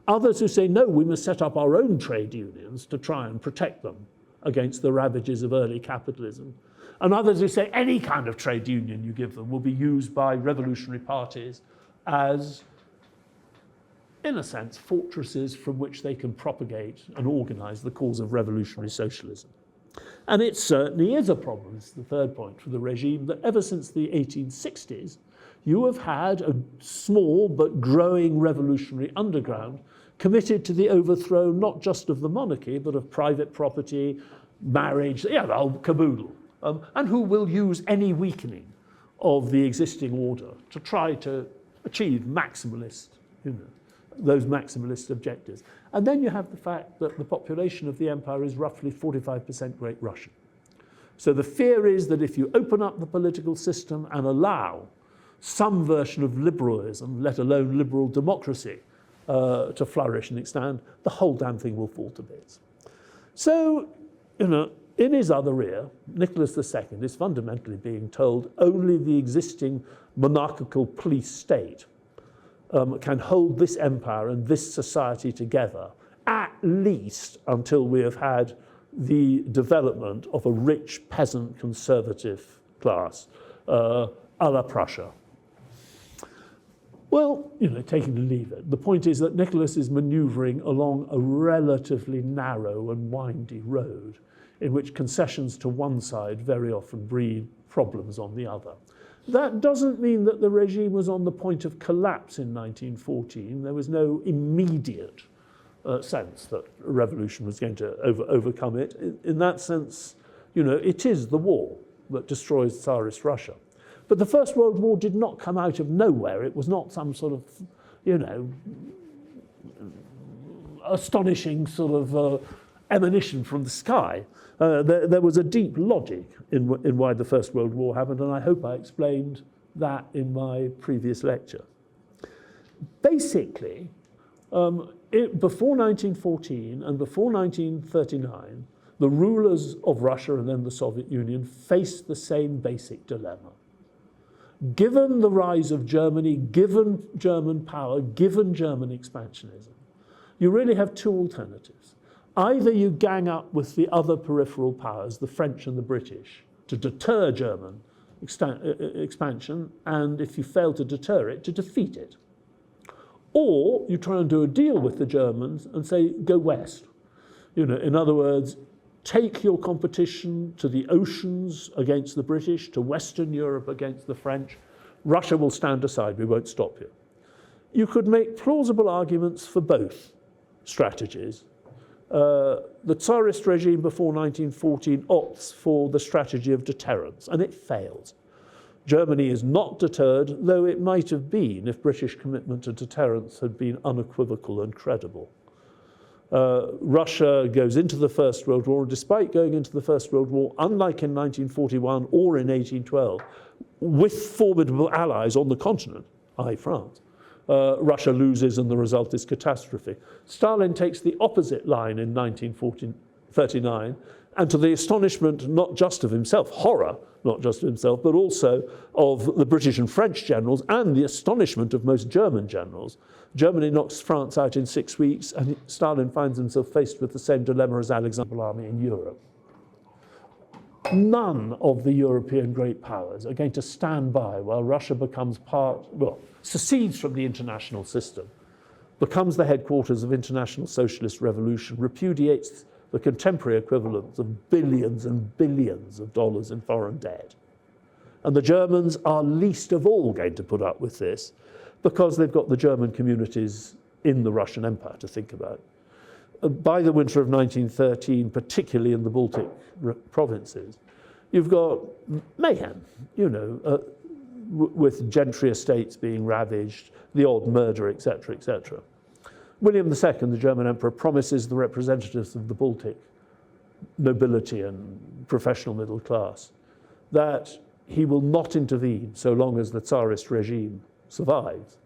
others who say, no, we must set up our own trade unions to try and protect them against the ravages of early capitalism, and others who say any kind of trade union you give them will be used by revolutionary parties as, in a sense, fortresses from which they can propagate and organize the cause of revolutionary socialism. And it certainly is a problem, this is the third point, for the regime, that ever since the 1860s, you have had a small but growing revolutionary underground committed to the overthrow not just of the monarchy, but of private property, marriage, the whole caboodle, and who will use any weakening of the existing order to try to achieve maximalist, those maximalist objectives. And then you have the fact that the population of the empire is roughly 45% Great Russian. So the fear is that if you open up the political system and allow some version of liberalism, let alone liberal democracy, to flourish and expand, the whole damn thing will fall to bits. So, in his other ear, Nicholas II is fundamentally being told only the existing monarchical police state can hold this empire and this society together, at least until we have had the development of a rich peasant conservative class, a la Prussia. Well, taking to leave it, the point is that Nicholas is maneuvering along a relatively narrow and windy road in which concessions to one side very often breed problems on the other. That doesn't mean that the regime was on the point of collapse in 1914. There was no immediate sense that a revolution was going to overcome it. In that sense, it is the war that destroys Tsarist Russia. But the First World War did not come out of nowhere. It was not some sort of, astonishing sort of emanation from the sky. There was a deep logic in why the First World War happened, and I hope I explained that in my previous lecture. Basically, before 1914 and before 1939, the rulers of Russia and then the Soviet Union faced the same basic dilemma. Given the rise of Germany, given German power, given German expansionism, you really have two alternatives. Either you gang up with the other peripheral powers, the French and the British, to deter German expansion, and if you fail to deter it, to defeat it. Or you try and do a deal with the Germans and say, go west. In other words, take your competition to the oceans against the British, to Western Europe against the French. Russia will stand aside, we won't stop you. You could make plausible arguments for both strategies. The Tsarist regime before 1914 opts for the strategy of deterrence, and it fails. Germany is not deterred, though it might have been if British commitment to deterrence had been unequivocal and credible. Russia goes into the First World War, and despite going into the First World War, unlike in 1941 or in 1812, with formidable allies on the continent, i.e. France, Russia loses and the result is catastrophe. Stalin takes the opposite line in 1939, and to the astonishment not just of himself, horror, not just of himself, but also of the British and French generals and the astonishment of most German generals, Germany knocks France out in 6 weeks, and Stalin finds himself faced with the same dilemma as Alexander's army in Europe. None of the European great powers are going to stand by while Russia becomes secedes from the international system, becomes the headquarters of international socialist revolution, repudiates the contemporary equivalents of billions and billions of dollars in foreign debt, And the Germans are least of all going to put up with this because they've got the German communities in the Russian Empire to think about. By the winter of 1913, particularly in the Baltic provinces, you've got mayhem, with gentry estates being ravaged, the odd murder, etc., etc. William II, the German emperor, promises the representatives of the Baltic nobility and professional middle class that he will not intervene so long as the Tsarist regime survives,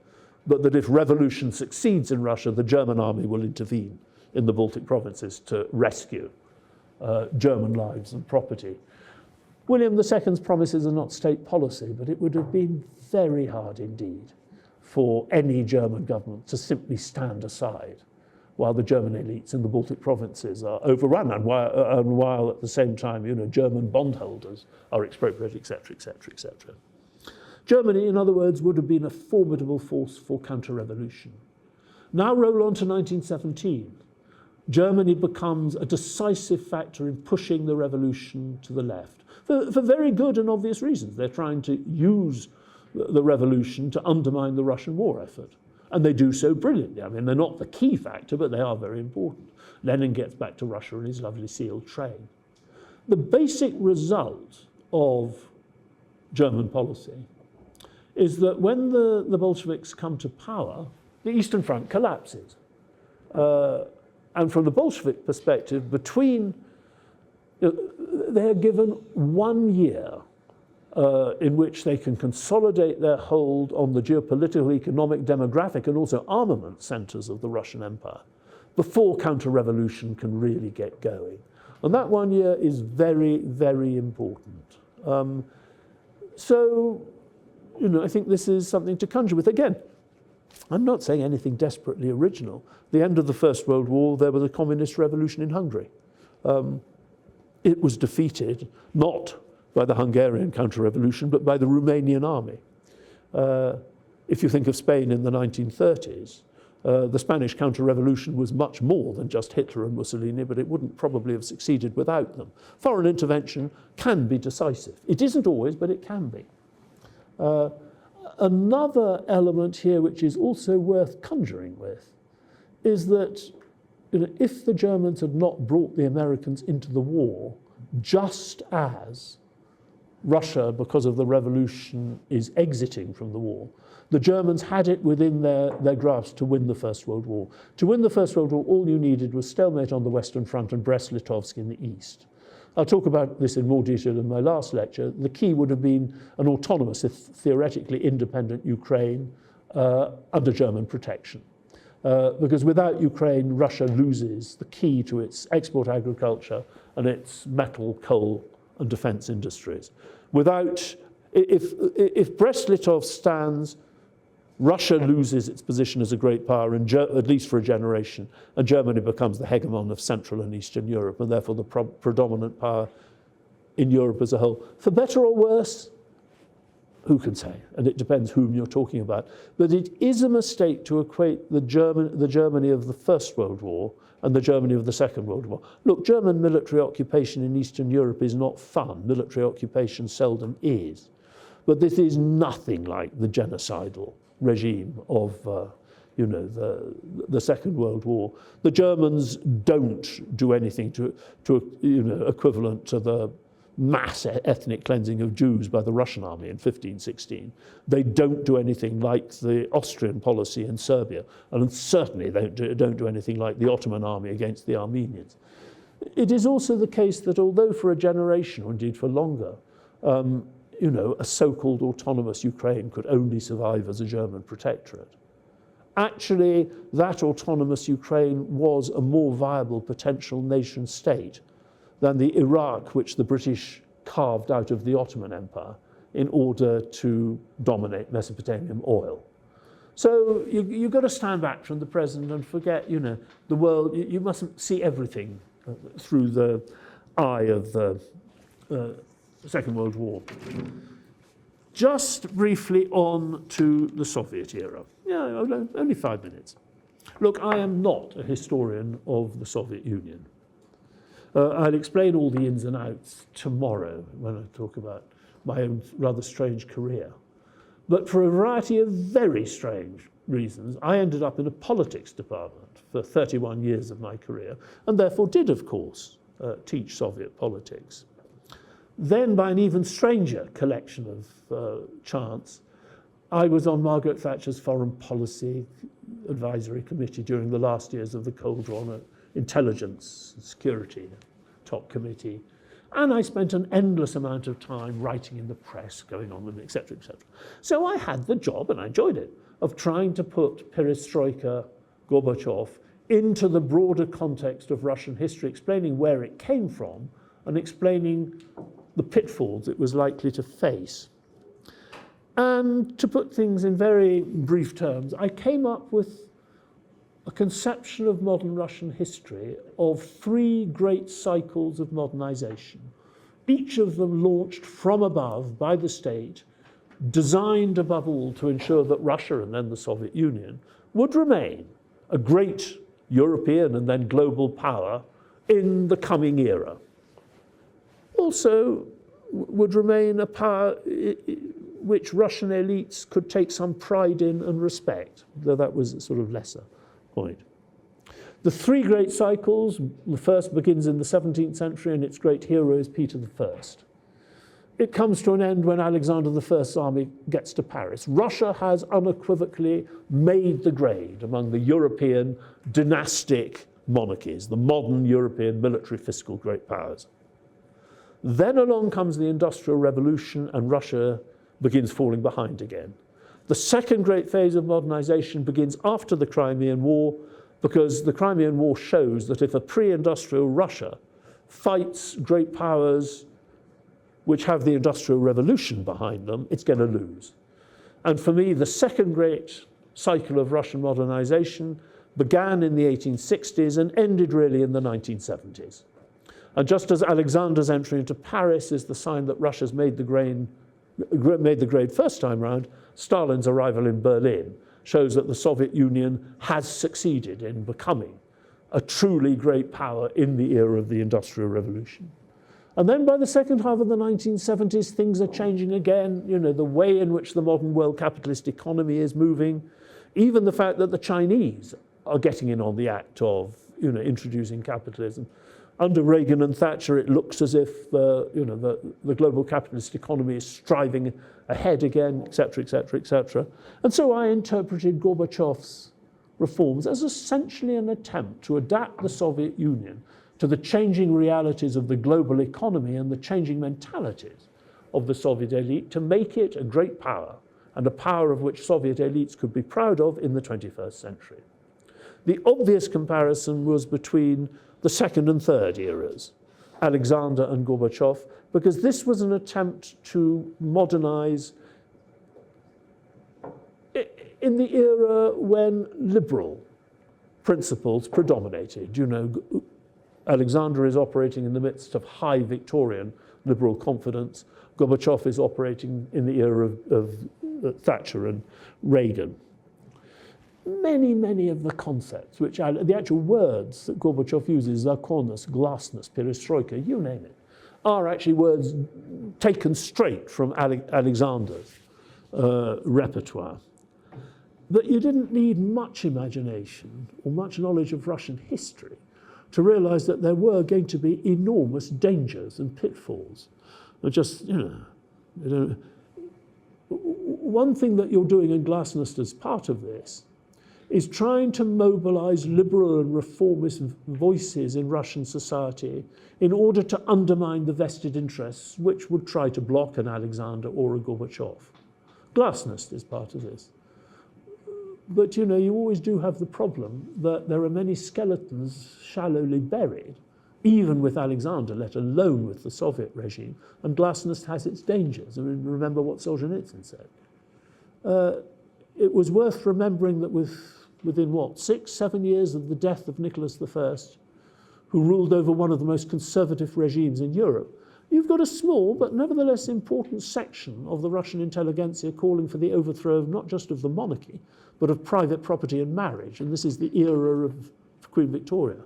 but that if revolution succeeds in Russia, the German army will intervene in the Baltic provinces to rescue German lives and property. William II's promises are not state policy, but it would have been very hard indeed for any German government to simply stand aside while the German elites in the Baltic provinces are overrun and while at the same time, German bondholders are expropriated, etc., etc., etc. Germany, in other words, would have been a formidable force for counter-revolution. Now roll on to 1917. Germany becomes a decisive factor in pushing the revolution to the left for very good and obvious reasons. They're trying to use the revolution to undermine the Russian war effort. And they do so brilliantly. I mean, they're not the key factor, but they are very important. Lenin gets back to Russia in his lovely sealed train. The basic result of German policy is that when the Bolsheviks come to power, the Eastern Front collapses. And from the Bolshevik perspective, they're given 1 year in which they can consolidate their hold on the geopolitical, economic, demographic, and also armament centers of the Russian Empire before counter-revolution can really get going. And that 1 year is very, very important. I think this is something to conjure with. Again, I'm not saying anything desperately original. The end of the First World War, there was a communist revolution in Hungary. It was defeated, not by the Hungarian counter-revolution, but by the Romanian army. If you think of Spain in the 1930s, the Spanish counter-revolution was much more than just Hitler and Mussolini, but it wouldn't probably have succeeded without them. Foreign intervention can be decisive. It isn't always, but it can be. Another element here, which is also worth conjuring with, is that if the Germans had not brought the Americans into the war, just as Russia, because of the revolution, is exiting from the war, the Germans had it within their grasp to win the First World War. To win the First World War, all you needed was stalemate on the Western Front and Brest-Litovsk in the east. I'll talk about this in more detail in my last lecture. The key would have been an autonomous, if theoretically independent Ukraine under German protection. Because without Ukraine, Russia loses the key to its export agriculture and its metal, coal, and defense industries. If Brest-Litovsk stands, Russia loses its position as a great power, at least for a generation, and Germany becomes the hegemon of Central and Eastern Europe, and therefore the predominant power in Europe as a whole. For better or worse, who can say? And it depends whom you're talking about. But it is a mistake to equate the Germany of the First World War and the Germany of the Second World War. Look, German military occupation in Eastern Europe is not fun. Military occupation seldom is. But this is nothing like the genocidal regime of the Second World War. The Germans don't do anything to equivalent to the mass ethnic cleansing of Jews by the Russian army in 1516. They don't do anything like the Austrian policy in Serbia, and certainly they don't do anything like the Ottoman army against the Armenians. It is also the case that although for a generation, or indeed for longer, a so-called autonomous Ukraine could only survive as a German protectorate, actually that autonomous Ukraine was a more viable potential nation state than the Iraq which the British carved out of the Ottoman Empire in order to dominate Mesopotamian oil. So you've got to stand back from the present and forget, the world. You mustn't see everything through the eye of the Second World War. Just briefly on to the Soviet era. Yeah, only 5 minutes. Look, I am not a historian of the Soviet Union. I'll explain all the ins and outs tomorrow when I talk about my own rather strange career. But for a variety of very strange reasons, I ended up in a politics department for 31 years of my career, and therefore did, of course, teach Soviet politics. Then, by an even stranger collection of chance, I was on Margaret Thatcher's Foreign Policy Advisory Committee during the last years of the Cold War, Intelligence and Security Top Committee. And I spent an endless amount of time writing in the press, going on with it, etc., etc. So I had the job, and I enjoyed it, of trying to put perestroika, Gorbachev, into the broader context of Russian history, explaining where it came from and explaining the pitfalls it was likely to face. And to put things in very brief terms, I came up with a conception of modern Russian history of three great cycles of modernization, each of them launched from above by the state, designed above all to ensure that Russia and then the Soviet Union would remain a great European and then global power in the coming era. Also would remain a power which Russian elites could take some pride in and respect, though that was a sort of lesser point. The three great cycles, the first begins in the 17th century and its great hero is Peter I. It comes to an end when Alexander I's army gets to Paris. Russia has unequivocally made the grade among the European dynastic monarchies, the modern European military fiscal great powers. Then along comes the Industrial Revolution and Russia begins falling behind again. The second great phase of modernization begins after the Crimean War, because the Crimean War shows that if a pre-industrial Russia fights great powers which have the Industrial Revolution behind them, it's going to lose. And for me, the second great cycle of Russian modernization began in the 1860s and ended really in the 1970s. And just as Alexander's entry into Paris is the sign that Russia's made the grade first time round, Stalin's arrival in Berlin shows that the Soviet Union has succeeded in becoming a truly great power in the era of the Industrial Revolution. And then by the second half of the 1970s, things are changing again. You know, the way in which the modern world capitalist economy is moving, even the fact that the Chinese are getting in on the act of, introducing capitalism. Under Reagan and Thatcher, it looks as if the global capitalist economy is striving ahead again, et cetera, et cetera, et cetera. And so I interpreted Gorbachev's reforms as essentially an attempt to adapt the Soviet Union to the changing realities of the global economy and the changing mentalities of the Soviet elite to make it a great power and a power of which Soviet elites could be proud of in the 21st century. The obvious comparison was between the second and third eras, Alexander and Gorbachev, because this was an attempt to modernize in the era when liberal principles predominated. Alexander is operating in the midst of high Victorian liberal confidence. Gorbachev is operating in the era of Thatcher and Reagan. Many of the concepts, the actual words that Gorbachev uses, zakonnost, glasnost, perestroika, you name it, are actually words taken straight from Alexander's repertoire. But you didn't need much imagination or much knowledge of Russian history to realize that there were going to be enormous dangers and pitfalls. One thing that you're doing in Glasnost as part of this is trying to mobilize liberal and reformist voices in Russian society in order to undermine the vested interests which would try to block an Alexander or a Gorbachev. Glasnost is part of this. But you always do have the problem that there are many skeletons shallowly buried, even with Alexander, let alone with the Soviet regime, and Glasnost has its dangers. Remember what Solzhenitsyn said. It was worth remembering that within 6-7 years of the death of Nicholas I, who ruled over one of the most conservative regimes in Europe, you've got a small but nevertheless important section of the Russian intelligentsia calling for the overthrow of not just of the monarchy, but of private property and marriage. And this is the era of Queen Victoria.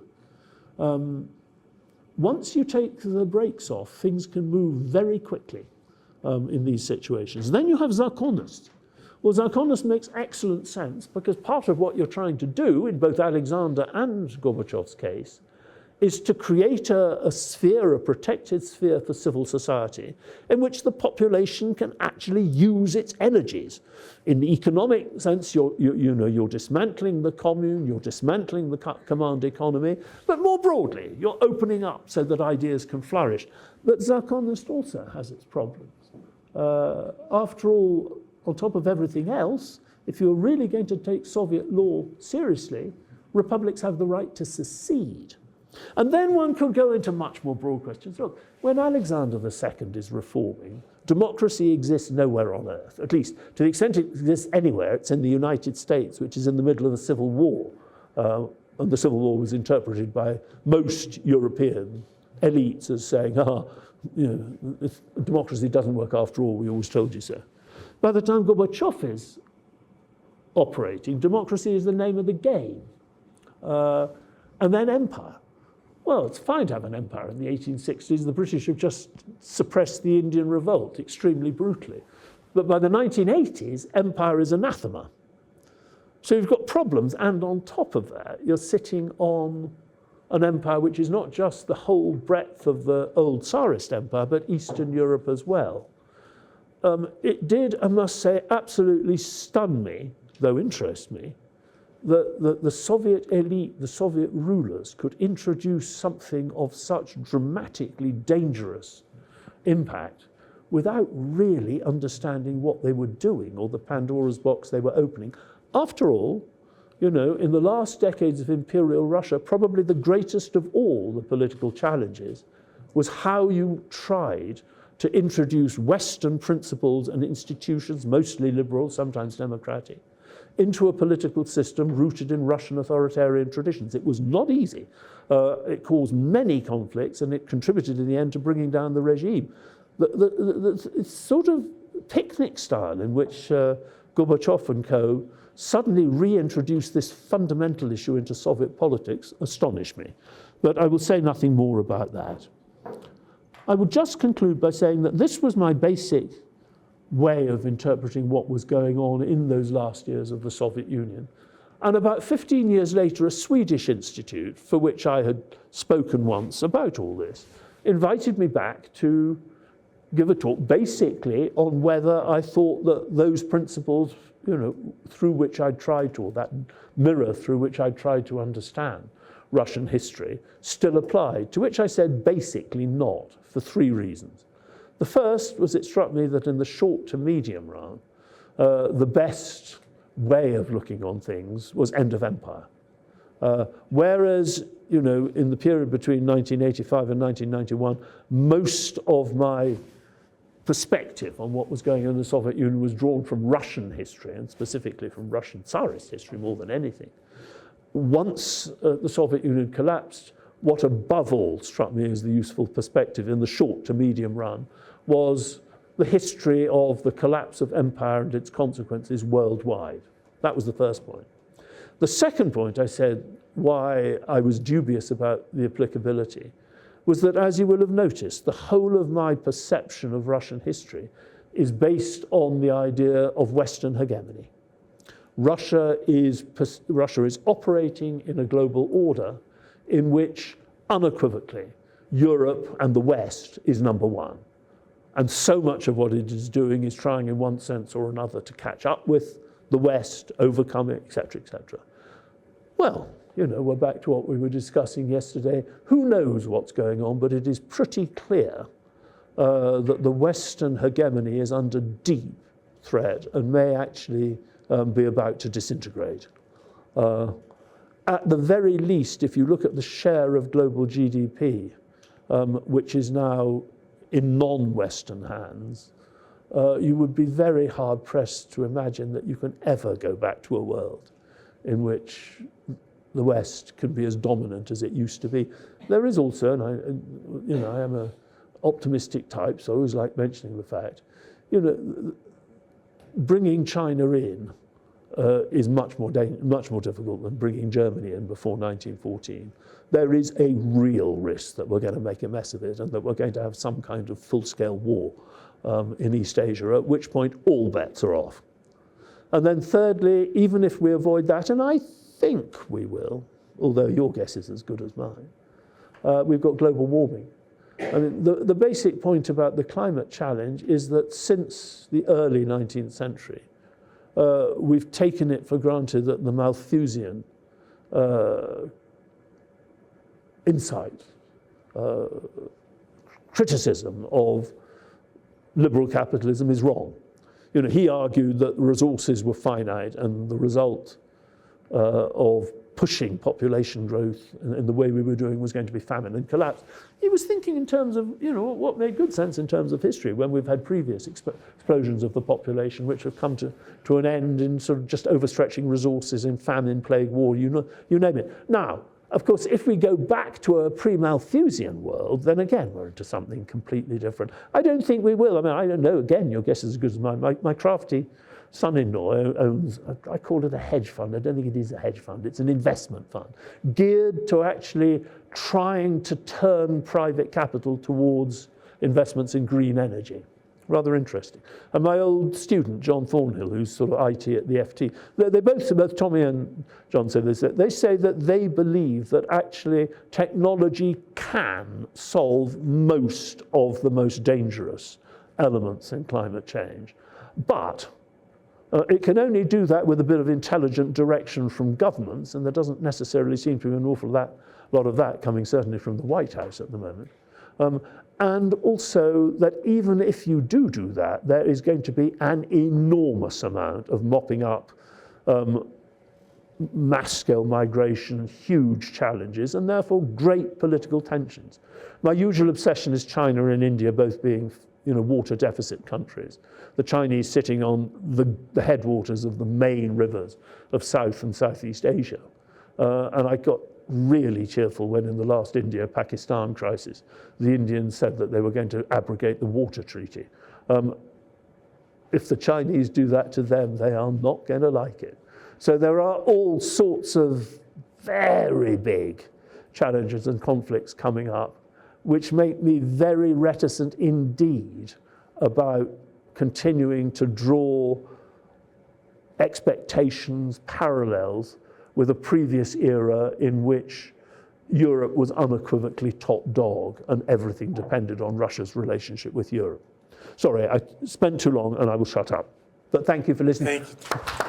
Once you take the brakes off, things can move very quickly. in these situations. Then you have Zarkonists. Well, Zarkonists makes excellent sense because part of what you're trying to do in both Alexander and Gorbachev's case is to create a sphere, a protected sphere for civil society in which the population can actually use its energies. In the economic sense, you're dismantling the commune, you're dismantling the command economy, but more broadly, you're opening up so that ideas can flourish. But Zarkonist also has its problems. After all, on top of everything else, if you're really going to take Soviet law seriously, republics have the right to secede. And then one could go into much more broad questions. Look, when Alexander II is reforming, democracy exists nowhere on earth. At least to the extent it exists anywhere, it's in the United States, which is in the middle of a civil war. And the civil war was interpreted by most European elites as saying, democracy doesn't work after all, we always told you so. By the time Gorbachev is operating, democracy is the name of the game. And then empire. Well, it's fine to have an empire. In the 1860s, the British have just suppressed the Indian revolt extremely brutally. But by the 1980s, empire is anathema. So you've got problems, and on top of that, you're sitting on an empire which is not just the whole breadth of the old Tsarist empire, but Eastern Europe as well. It did, I must say, absolutely stun me, though interest me, that the Soviet elite, the Soviet rulers, could introduce something of such dramatically dangerous impact without really understanding what they were doing or the Pandora's box they were opening. After all, in the last decades of imperial Russia, probably the greatest of all the political challenges was how you tried to introduce Western principles and institutions, mostly liberal, sometimes democratic, into a political system rooted in Russian authoritarian traditions. It was not easy. It caused many conflicts, and it contributed in the end to bringing down the regime. The sort of picnic style in which Gorbachev and co. suddenly reintroduced this fundamental issue into Soviet politics astonished me. But I will say nothing more about that. I would just conclude by saying that this was my basic way of interpreting what was going on in those last years of the Soviet Union. And about 15 years later, a Swedish institute, for which I had spoken once about all this, invited me back to give a talk basically on whether I thought that those principles, through which I tried to, or that mirror through which I tried to understand Russian history, still applied, to which I said basically not, for three reasons. The first was it struck me that in the short to medium run, the best way of looking on things was end of empire. Whereas, in the period between 1985 and 1991, most of my perspective on what was going on in the Soviet Union was drawn from Russian history, and specifically from Russian Tsarist history more than anything. Once the Soviet Union collapsed, what above all struck me as the useful perspective in the short to medium run was the history of the collapse of empire and its consequences worldwide. That was the first point. The second point I said why I was dubious about the applicability was that, as you will have noticed, the whole of my perception of Russian history is based on the idea of Western hegemony. Russia is operating in a global order in which, unequivocally, Europe and the West is number one. And so much of what it is doing is trying in one sense or another to catch up with the West, overcome it, etc., etc. Well, we're back to what we were discussing yesterday. Who knows what's going on, but it is pretty clear that the Western hegemony is under deep threat and may actually be about to disintegrate. At the very least, if you look at the share of global GDP, which is now in non-Western hands, you would be very hard-pressed to imagine that you can ever go back to a world in which the West can be as dominant as it used to be. There is also, and I am an optimistic type, so I always like mentioning the fact, bringing China in is much more difficult than bringing Germany in before 1914. There is a real risk that we're going to make a mess of it and that we're going to have some kind of full-scale war in East Asia, at which point all bets are off. And then thirdly, even if we avoid that, and I think we will, although your guess is as good as mine, we've got global warming. I mean, the basic point about the climate challenge is that since the early 19th century, we've taken it for granted that the Malthusian insight, criticism of liberal capitalism is wrong. You know, he argued that resources were finite and the result of pushing population growth in the way we were doing was going to be famine and collapse. He was thinking in terms of, you know, what made good sense in terms of history when we've had previous explosions of the population which have come to an end in sort of just overstretching resources in famine, plague, war, you name it. Now, of course, if we go back to a pre-Malthusian world, then again, we're into something completely different. I don't think we will. I mean, I don't know. Again, your guess is as good as mine. My crafty son-in-law owns, I call it a hedge fund. I don't think it is a hedge fund. It's an investment fund geared to actually trying to turn private capital towards investments in green energy. Rather interesting. And my old student, John Thornhill, who's sort of IT at the FT, they both Tommy and John said this, they say that they believe that actually technology can solve most of the most dangerous elements in climate change. But it can only do that with a bit of intelligent direction from governments, and there doesn't necessarily seem to be an awful lot of that coming certainly from the White House at the moment. And also that even if you do that, there is going to be an enormous amount of mopping up mass-scale migration, huge challenges, and therefore great political tensions. My usual obsession is China and India both being, you know, water deficit countries. The Chinese sitting on the headwaters of the main rivers of South and Southeast Asia. And I got really cheerful when in the last India-Pakistan crisis, the Indians said that they were going to abrogate the water treaty. If the Chinese do that to them, they are not going to like it. So there are all sorts of very big challenges and conflicts coming up, which make me very reticent indeed about continuing to draw expectations, parallels with a previous era in which Europe was unequivocally top dog and everything depended on Russia's relationship with Europe. Sorry, I spent too long and I will shut up. But thank you for listening. Thank you.